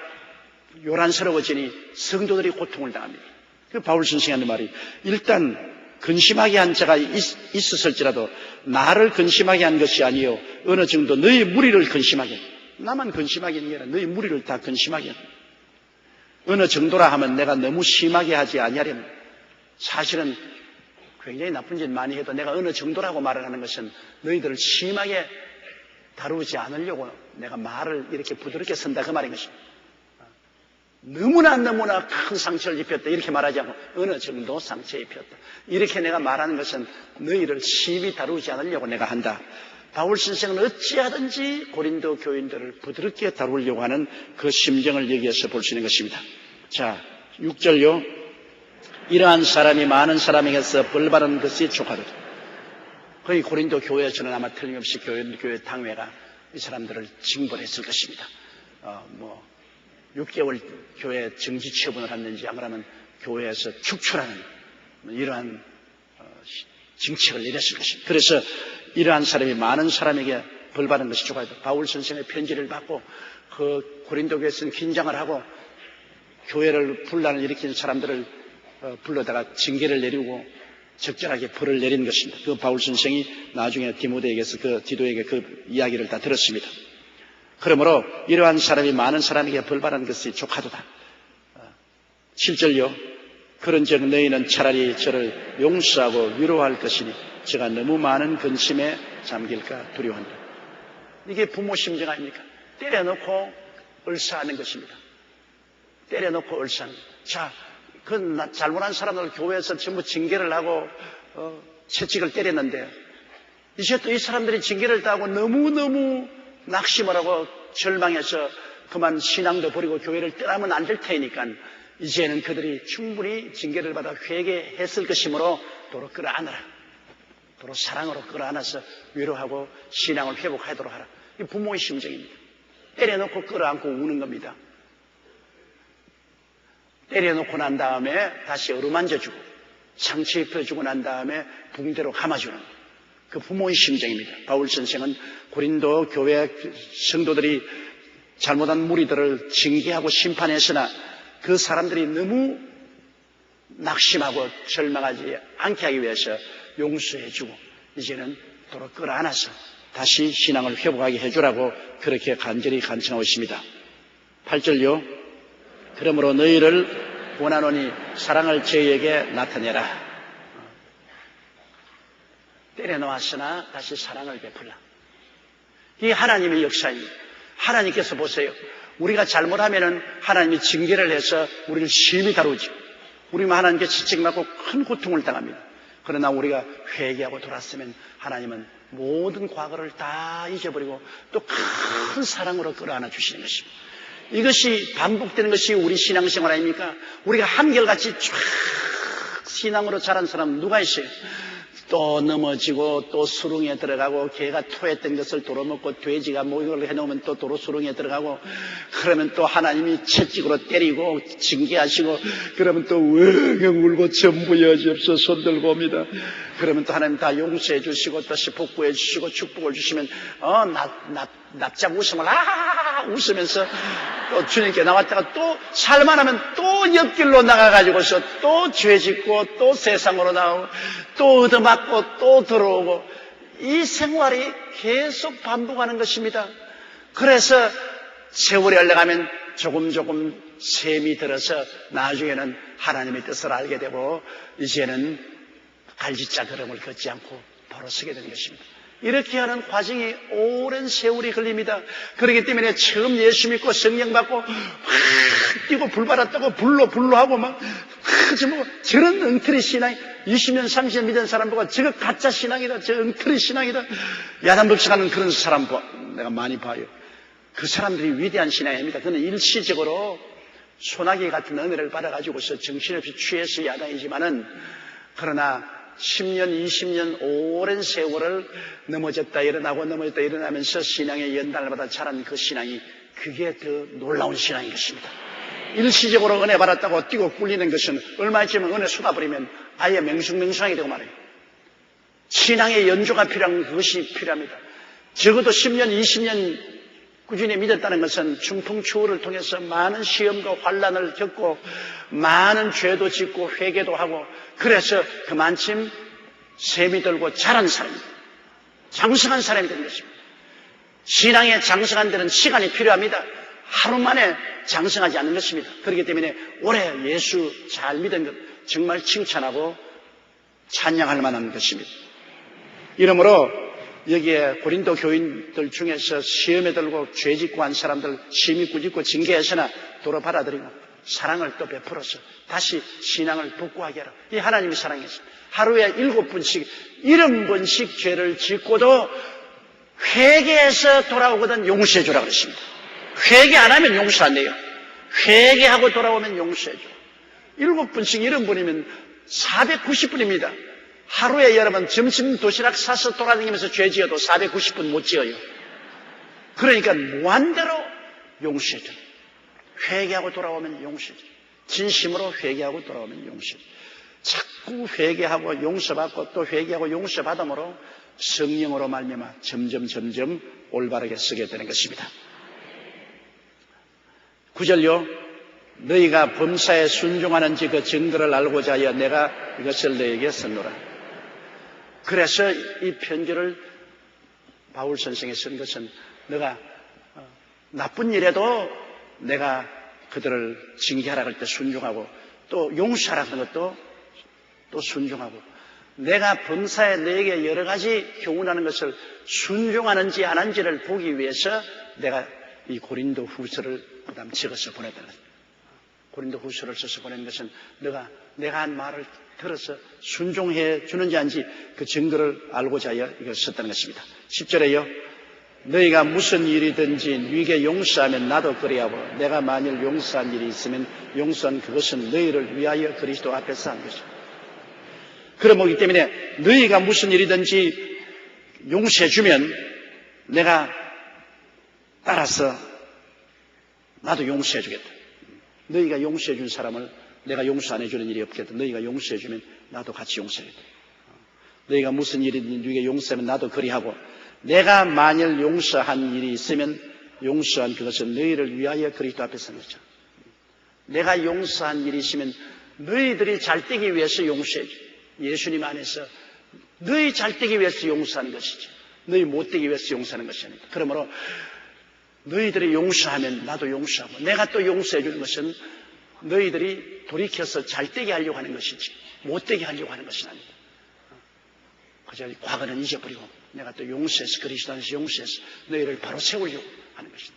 요란스러워지니 성도들이 고통을 당합니다. 그 바울 선생이 하는 말이 일단 근심하게 한 자가 있었을지라도 나를 근심하게 한 것이 아니요 어느 정도 너희 무리를 근심하게, 나만 근심하게 하는 게 아니라 너희 무리를 다 근심하게 하는, 어느 정도라 하면 내가 너무 심하게 하지 아니하려면, 사실은 굉장히 나쁜 짓 많이 해도 내가 어느 정도라고 말을 하는 것은 너희들을 심하게 다루지 않으려고 내가 말을 이렇게 부드럽게 쓴다 그 말인 것입니다. 너무나 큰 상처를 입혔다 이렇게 말하지 않고 어느 정도 상처 입혔다 이렇게 내가 말하는 것은 너희를 심히 다루지 않으려고 내가 한다. 바울 선생은 어찌하든지 고린도 교인들을 부드럽게 다루려고 하는 그 심정을 여기에서 볼 수 있는 것입니다. 자, 6절요. 이러한 사람이 많은 사람에게서 벌받은 것이 족하거든. 거의 고린도 교회에서는 아마 틀림없이 교회 당회가 이 사람들을 징벌했을 것입니다. 6개월 교회 정지 처분을 했는지 안 그러면 교회에서 축출하는 이러한 정책을 내렸을 것입니다. 그래서 이러한 사람이 많은 사람에게 벌받은 것이 족하거든. 바울 선생의 편지를 받고 그 고린도 교회에서는 긴장을 하고 교회를 분란을 일으킨 사람들을 불러다가 징계를 내리고 적절하게 벌을 내린 것입니다. 그 바울 선생이 나중에 디도에게 그 이야기를 다 들었습니다. 그러므로 이러한 사람이 많은 사람에게 벌받은 것이 족하도다. 7절요. 그런즉 너희는 차라리 저를 용서하고 위로할 것이니 제가 너무 많은 근심에 잠길까 두려워한다. 이게 부모 심정 아닙니까? 때려놓고 얼싸하는 것입니다. 때려놓고 얼싸하는 것. 자, 그 잘못한 사람들 교회에서 전부 징계를 하고 채찍을 때렸는데 이제 또 이 사람들이 징계를 당하고 너무너무 낙심을 하고 절망해서 그만 신앙도 버리고 교회를 떠나면 안 될 테니까 이제는 그들이 충분히 징계를 받아 회개했을 것이므로 도로 끌어안으라. 도로 사랑으로 끌어안아서 위로하고 신앙을 회복하도록 하라. 이 부모의 심정입니다. 때려놓고 끌어안고 우는 겁니다. 때려놓고 난 다음에 다시 어루만져주고 상처 입혀주고 난 다음에 붕대로 감아주는 그 부모의 심정입니다. 바울 선생은 고린도 교회 성도들이 잘못한 무리들을 징계하고 심판했으나 그 사람들이 너무 낙심하고 절망하지 않게 하기 위해서 용서해주고 이제는 도로 끌어안아서 다시 신앙을 회복하게 해주라고 그렇게 간절히 간청하고 있습니다. 8절요. 그러므로 너희를 원하노니 사랑을 저희에게 나타내라. 때려놓았으나 다시 사랑을 베풀라. 이게 하나님의 역사입니다. 하나님께서 보세요. 우리가 잘못하면은 하나님이 징계를 해서 우리를 심히 다루죠. 우리만 하나님께 지적받고 큰 고통을 당합니다. 그러나 우리가 회개하고 돌았으면 하나님은 모든 과거를 다 잊어버리고 또 큰 사랑으로 끌어안아 주시는 것입니다. 이것이 반복되는 것이 우리 신앙생활 아닙니까? 우리가 한결같이 쫙 신앙으로 자란 사람 누가 있어요? 또 넘어지고 또 수렁에 들어가고 개가 토했던 것을 도로 먹고 돼지가 목욕을 해놓으면 또 도로 수렁에 들어가고 그러면 또 하나님이 채찍으로 때리고 징계하시고 그러면 또 으엉 울고 전부 여지없어 손들고 옵니다. 그러면 또 하나님 다 용서해 주시고 다시 복구해 주시고 축복을 주시면 납작 웃음을 웃으면서 또 주님께 나왔다가 또 살만하면 또 옆길로 나가가지고서 또 죄짓고 또 세상으로 나오고 또 얻어맞고 또 들어오고 이 생활이 계속 반복하는 것입니다. 그래서 세월이 흘러가면 조금 셈이 들어서 나중에는 하나님의 뜻을 알게 되고 이제는 갈지자 걸음을 걷지 않고 바로 서게 되는 것입니다. 이렇게 하는 과정이 오랜 세월이 걸립니다. 그렇기 때문에 처음 예수 믿고 성령 받고 확 뛰고 불 받았다고 불로 하고 막 저런 엉터리 신앙 20년 30년 믿은 사람 보고 저거 가짜 신앙이다 저 엉터리 신앙이다 야단법석하는 그런 사람 내가 많이 봐요. 그 사람들이 위대한 신앙입니다. 그는 일시적으로 소나기 같은 은혜를 받아가지고서 정신없이 취해서 야단이지만은 그러나 10년, 20년 오랜 세월을 넘어졌다 일어나고 넘어졌다 일어나면서 신앙의 연단을 받아 자란 그 신앙이 그게 더 놀라운 신앙인 것입니다. 일시적으로 은혜 받았다고 뛰고 꿀리는 것은 얼마 있으면 은혜 쏟아버리면 아예 맹숭맹숭하게 되고 말이에요. 신앙의 연조가 필요한 그것이 필요합니다. 적어도 10년, 20년 꾸준히 믿었다는 것은 중풍추월을 통해서 많은 시험과 환난을 겪고 많은 죄도 짓고 회개도 하고 그래서 그만큼 셈이 들고 자란 사람입니다. 장성한 사람이 되는 것입니다. 신앙에 장성한 데는 시간이 필요합니다. 하루 만에 장성하지 않는 것입니다. 그렇기 때문에 올해 예수 잘 믿은 것 정말 칭찬하고 찬양할 만한 것입니다. 이러므로 여기에 고린도 교인들 중에서 시험에 들고 죄짓고 한 사람들 심히 꾸짖고 징계해서나 도로 받아들이고 사랑을 또 베풀어서 다시 신앙을 복구하게 하라. 이 하나님의 사랑이었습니다. 하루에 7번씩 70번씩 죄를 짓고도 회개해서 돌아오거든 용서해 주라고 그랬습니다. 회개 안 하면 용서 안 돼요. 회개하고 돌아오면 용서해 줘. 7번씩 70번이면 490번입니다. 하루에 여러분 점심 도시락 사서 돌아다니면서 죄 지어도 490분 못 지어요. 그러니까 무한대로 용서해 줘. 회개하고 돌아오면 용서해 줘. 진심으로 회개하고 돌아오면 용서해 줘. 자꾸 회개하고 용서받고 또 회개하고 용서받음으로 성령으로 말미암아 점점 올바르게 쓰게 되는 것입니다. 9절요. 너희가 범사에 순종하는지 그 증거를 알고자 하여 내가 이것을 너희에게 썼노라. 그래서 이 편지를 바울 선생이 쓴 것은 너가 나쁜 일에도 내가 그들을 징계하라 할 때 순종하고 또 용서하라 하는 것도 또 순종하고 내가 범사에 너에게 여러 가지 교훈하는 것을 순종하는지 안 하는지를 보기 위해서 내가 이 고린도 후서를 그다음 적어서 보냈다는 거죠. 고린도 후서를 써서 보낸 것은 내가 한 말을 들어서 순종해 주는지 아닌지 그 증거를 알고자 하여 이걸 썼다는 것입니다. 10절에요. 너희가 무슨 일이든지 네게 용서하면 나도 그리하고 내가 만일 용서한 일이 있으면 용서한 그것은 너희를 위하여 그리스도 앞에서 한 것이다. 그러기 때문에 너희가 무슨 일이든지 용서해 주면 내가 따라서 나도 용서해 주겠다. 너희가 용서해 준 사람을 내가 용서 안 해주는 일이 없겠다. 너희가 용서해 주면 나도 같이 용서하겠다. 너희가 무슨 일이든지 네게 용서하면 나도 그리하고 내가 만일 용서한 일이 있으면 용서한 그것은 너희를 위하여 그리스도 앞에 선 거죠. 내가 용서한 일이 있으면 너희들이 잘 되기 위해서 용서해 줘. 예수님 안에서 너희 잘 되기 위해서 용서하는 것이지 너희 못 되기 위해서 용서하는 것이 아니다. 그러므로 너희들이 용서하면 나도 용서하고 내가 또 용서해 주는 것은 너희들이 돌이켜서 잘 되게 하려고 하는 것이지 못 되게 하려고 하는 것은 아니다. 그저 과거는 잊어버리고 내가 또 용서해서 그리스도 안에서 용서해서 너희를 바로 세우려고 하는 것이다.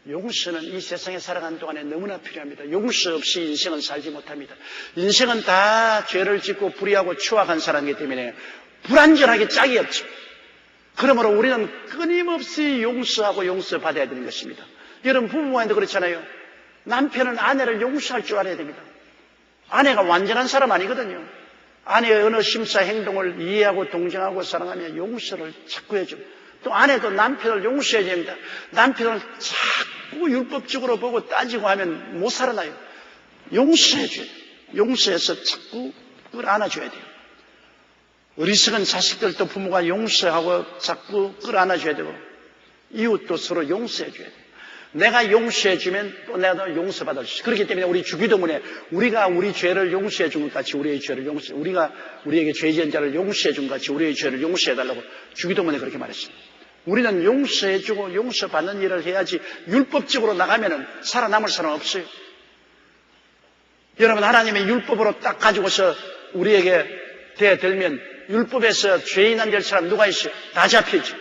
용서는 이 세상에 살아가는 동안에 너무나 필요합니다. 용서 없이 인생은 살지 못합니다. 인생은 다 죄를 짓고 불의하고 추악한 사람이기 때문에 불완전하게 짝이 없죠. 그러므로 우리는 끊임없이 용서하고 용서받아야 되는 것입니다. 여러분 부부간에도 그렇잖아요. 남편은 아내를 용서할 줄 알아야 됩니다. 아내가 완전한 사람 아니거든요. 아내의 어느 심사 행동을 이해하고 동정하고 사랑하며 용서를 자꾸 해주고 또 아내도 남편을 용서해야 됩니다. 남편을 자꾸 율법적으로 보고 따지고 하면 못 살아나요. 용서해줘야 돼요. 용서해서 자꾸 끌어안아줘야 돼요. 어리석은 자식들도 부모가 용서하고 자꾸 끌어안아줘야 되고 이웃도 서로 용서해줘야 돼요. 내가 용서해주면 또 내가 용서받을 수 있어요. 그렇기 때문에 우리 주기도문에 우리가 우리 죄를 용서해준 것 같이 우리의 죄를 우리가 우리에게 죄 지은 자를 용서해준 것 같이 우리의 죄를 용서해달라고 주기도문에 그렇게 말했습니다. 우리는 용서해주고 용서받는 일을 해야지 율법적으로 나가면은 살아남을 사람 없어요. 여러분 하나님의 율법으로 딱 가지고서 우리에게 대들면 율법에서 죄인 안 될 사람 누가 있어요? 다 잡히죠.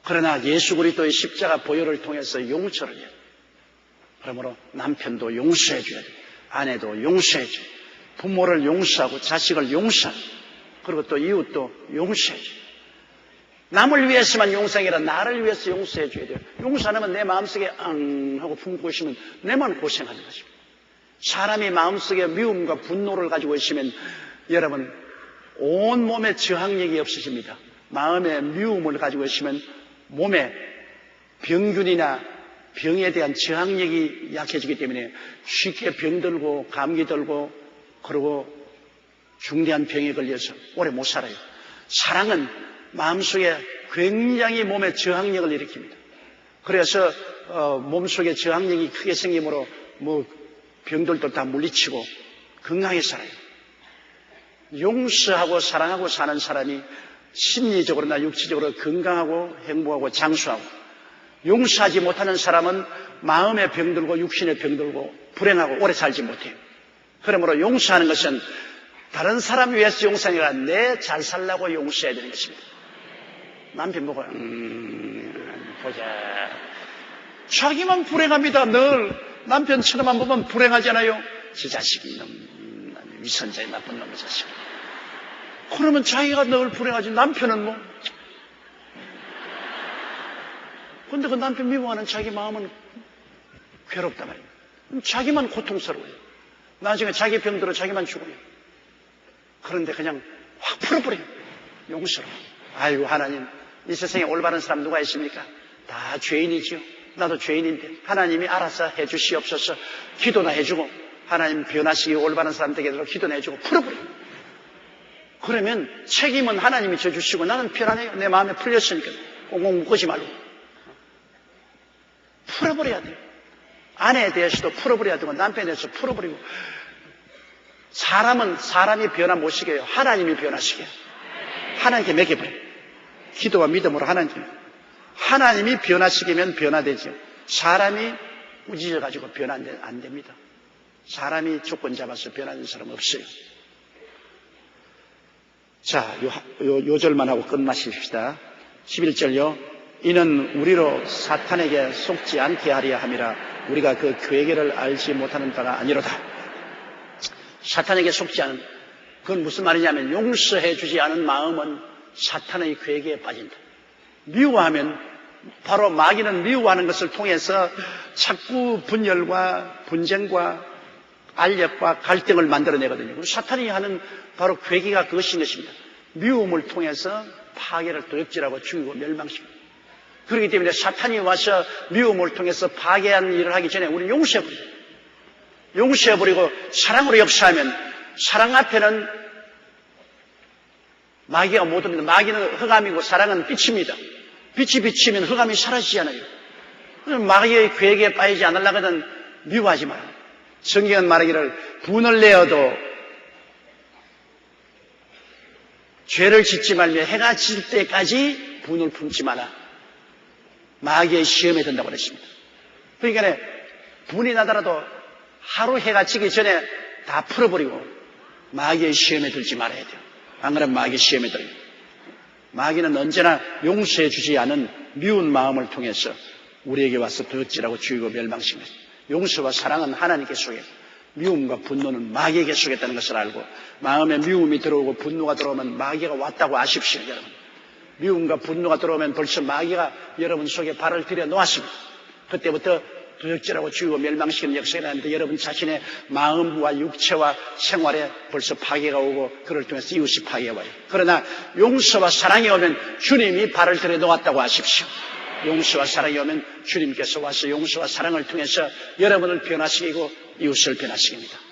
그러나 예수 그리스도의 십자가 보혈을 통해서 용서를 해요. 그러므로 남편도 용서해 줘야 돼요. 아내도 용서해 줘요. 부모를 용서하고 자식을 용서하고 그리고 또 이웃도 용서해 줘요. 남을 위해서만 용서하는 게 아니라 나를 위해서 용서해 줘야 돼요. 용서 안 하면 내 마음속에 앙 하고 품고 있으면 내만 고생하는 것입니다. 사람이 마음속에 미움과 분노를 가지고 있으면 여러분 온몸에 저항력이 없으십니다. 마음에 미움을 가지고 있으면 몸에 병균이나 병에 대한 저항력이 약해지기 때문에 쉽게 병들고 감기 들고 그리고 중대한 병에 걸려서 오래 못 살아요. 사랑은 마음속에 굉장히 몸에 저항력을 일으킵니다. 그래서 몸속에 저항력이 크게 생기므로 병들도 다 물리치고 건강하게 살아요. 용서하고 사랑하고 사는 사람이 심리적으로나 육체적으로 건강하고 행복하고 장수하고 용서하지 못하는 사람은 마음에 병들고 육신에 병들고 불행하고 오래 살지 못해요. 그러므로 용서하는 것은 다른 사람 위해서 용서하는 게 아니라 내 잘 살라고 용서해야 되는 것입니다. 남편 보고 보자. 자기만 불행합니다. 늘 남편처럼만 보면 불행하잖아요. 저 자식이 위선자의 나쁜 놈의 자식. 그러면 자기가 늘 불행하지. 남편은 뭐. 근데 그 남편 미워하는 자기 마음은 괴롭단 말이에요. 자기만 고통스러워요. 나중에 자기 병들어 자기만 죽어요. 그런데 그냥 확 풀어버려요. 용서로. 아이고 하나님, 이 세상에 올바른 사람 누가 있습니까? 다 죄인이지요. 나도 죄인인데 하나님이 알아서 해주시옵소서. 기도나 해주고 하나님 변화시키고 올바른 사람 되게 해주고 기도나 해주고 풀어버려요. 그러면 책임은 하나님이 져주시고 나는 편안해요. 내 마음에 풀렸으니까 꽁꽁 묶지 말고. 풀어버려야 돼요. 아내에 대해서도 풀어버려야 되고 남편에 대해서 풀어버리고. 사람은 사람이 변화 못 시켜요. 하나님이 변화시켜요. 하나님께 맡겨버려요. 기도와 믿음으로 하나님이 변화시키면 변화되죠. 사람이 꾸짖어가지고 변화 안 됩니다. 사람이 조건 잡아서 변하는 사람 없어요. 자, 요 절만 하고 끝마십시다. 11절요. 이는 우리로 사탄에게 속지 않게 하려 함이라. 우리가 그 계획을 알지 못하는 바가 아니로다. 사탄에게 속지 않은, 그건 무슨 말이냐면 용서해 주지 않은 마음은 사탄의 계획에 빠진다. 미워하면, 바로 마귀는 미워하는 것을 통해서 자꾸 분열과 분쟁과 알력과 갈등을 만들어내거든요. 사탄이 하는 바로 계기가 그것인 것입니다. 미움을 통해서 파괴를 도역질하고 죽이고 멸망시킵니다. 그렇기 때문에 사탄이 와서 미움을 통해서 파괴하는 일을 하기 전에 우리는 용서해버립니다. 용서해버리고 사랑으로 역사하면, 사랑 앞에는 마귀가 못 옵니다. 마귀는 흑암이고 사랑은 빛입니다. 빛이 비치면 흑암이 사라지지 않아요. 그래서 마귀의 계획에 빠지지 않으려거든 미워하지 마라. 성경은 말하기를 분을 내어도 죄를 짓지 말며 해가 질 때까지 분을 품지 마라. 마귀의 시험에 든다고 그랬습니다. 그러니까 분이 나더라도 하루 해가 지기 전에 다 풀어버리고 마귀의 시험에 들지 말아야 돼요. 안 그러면 마귀의 시험에 들어요. 마귀는 언제나 용서해 주지 않은 미운 마음을 통해서 우리에게 와서 도역질하고 죽이고 멸망시킵니다. 용서와 사랑은 하나님께 속에, 미움과 분노는 마귀에게 속했다는 것을 알고, 마음에 미움이 들어오고 분노가 들어오면 마귀가 왔다고 아십시오, 여러분. 미움과 분노가 들어오면 벌써 마귀가 여러분 속에 발을 들여 놓았습니다. 그때부터 도역질하고 죽이고 멸망시키는 역사가 나는데 여러분 자신의 마음과 육체와 생활에 벌써 파괴가 오고 그를 통해서 이웃이 파괴가 와요. 그러나 용서와 사랑이 오면 주님이 발을 들여 놓았다고 하십시오. 용서와 사랑이 오면 주님께서 와서 용서와 사랑을 통해서 여러분을 변화시키고 이웃을 변화시킵니다.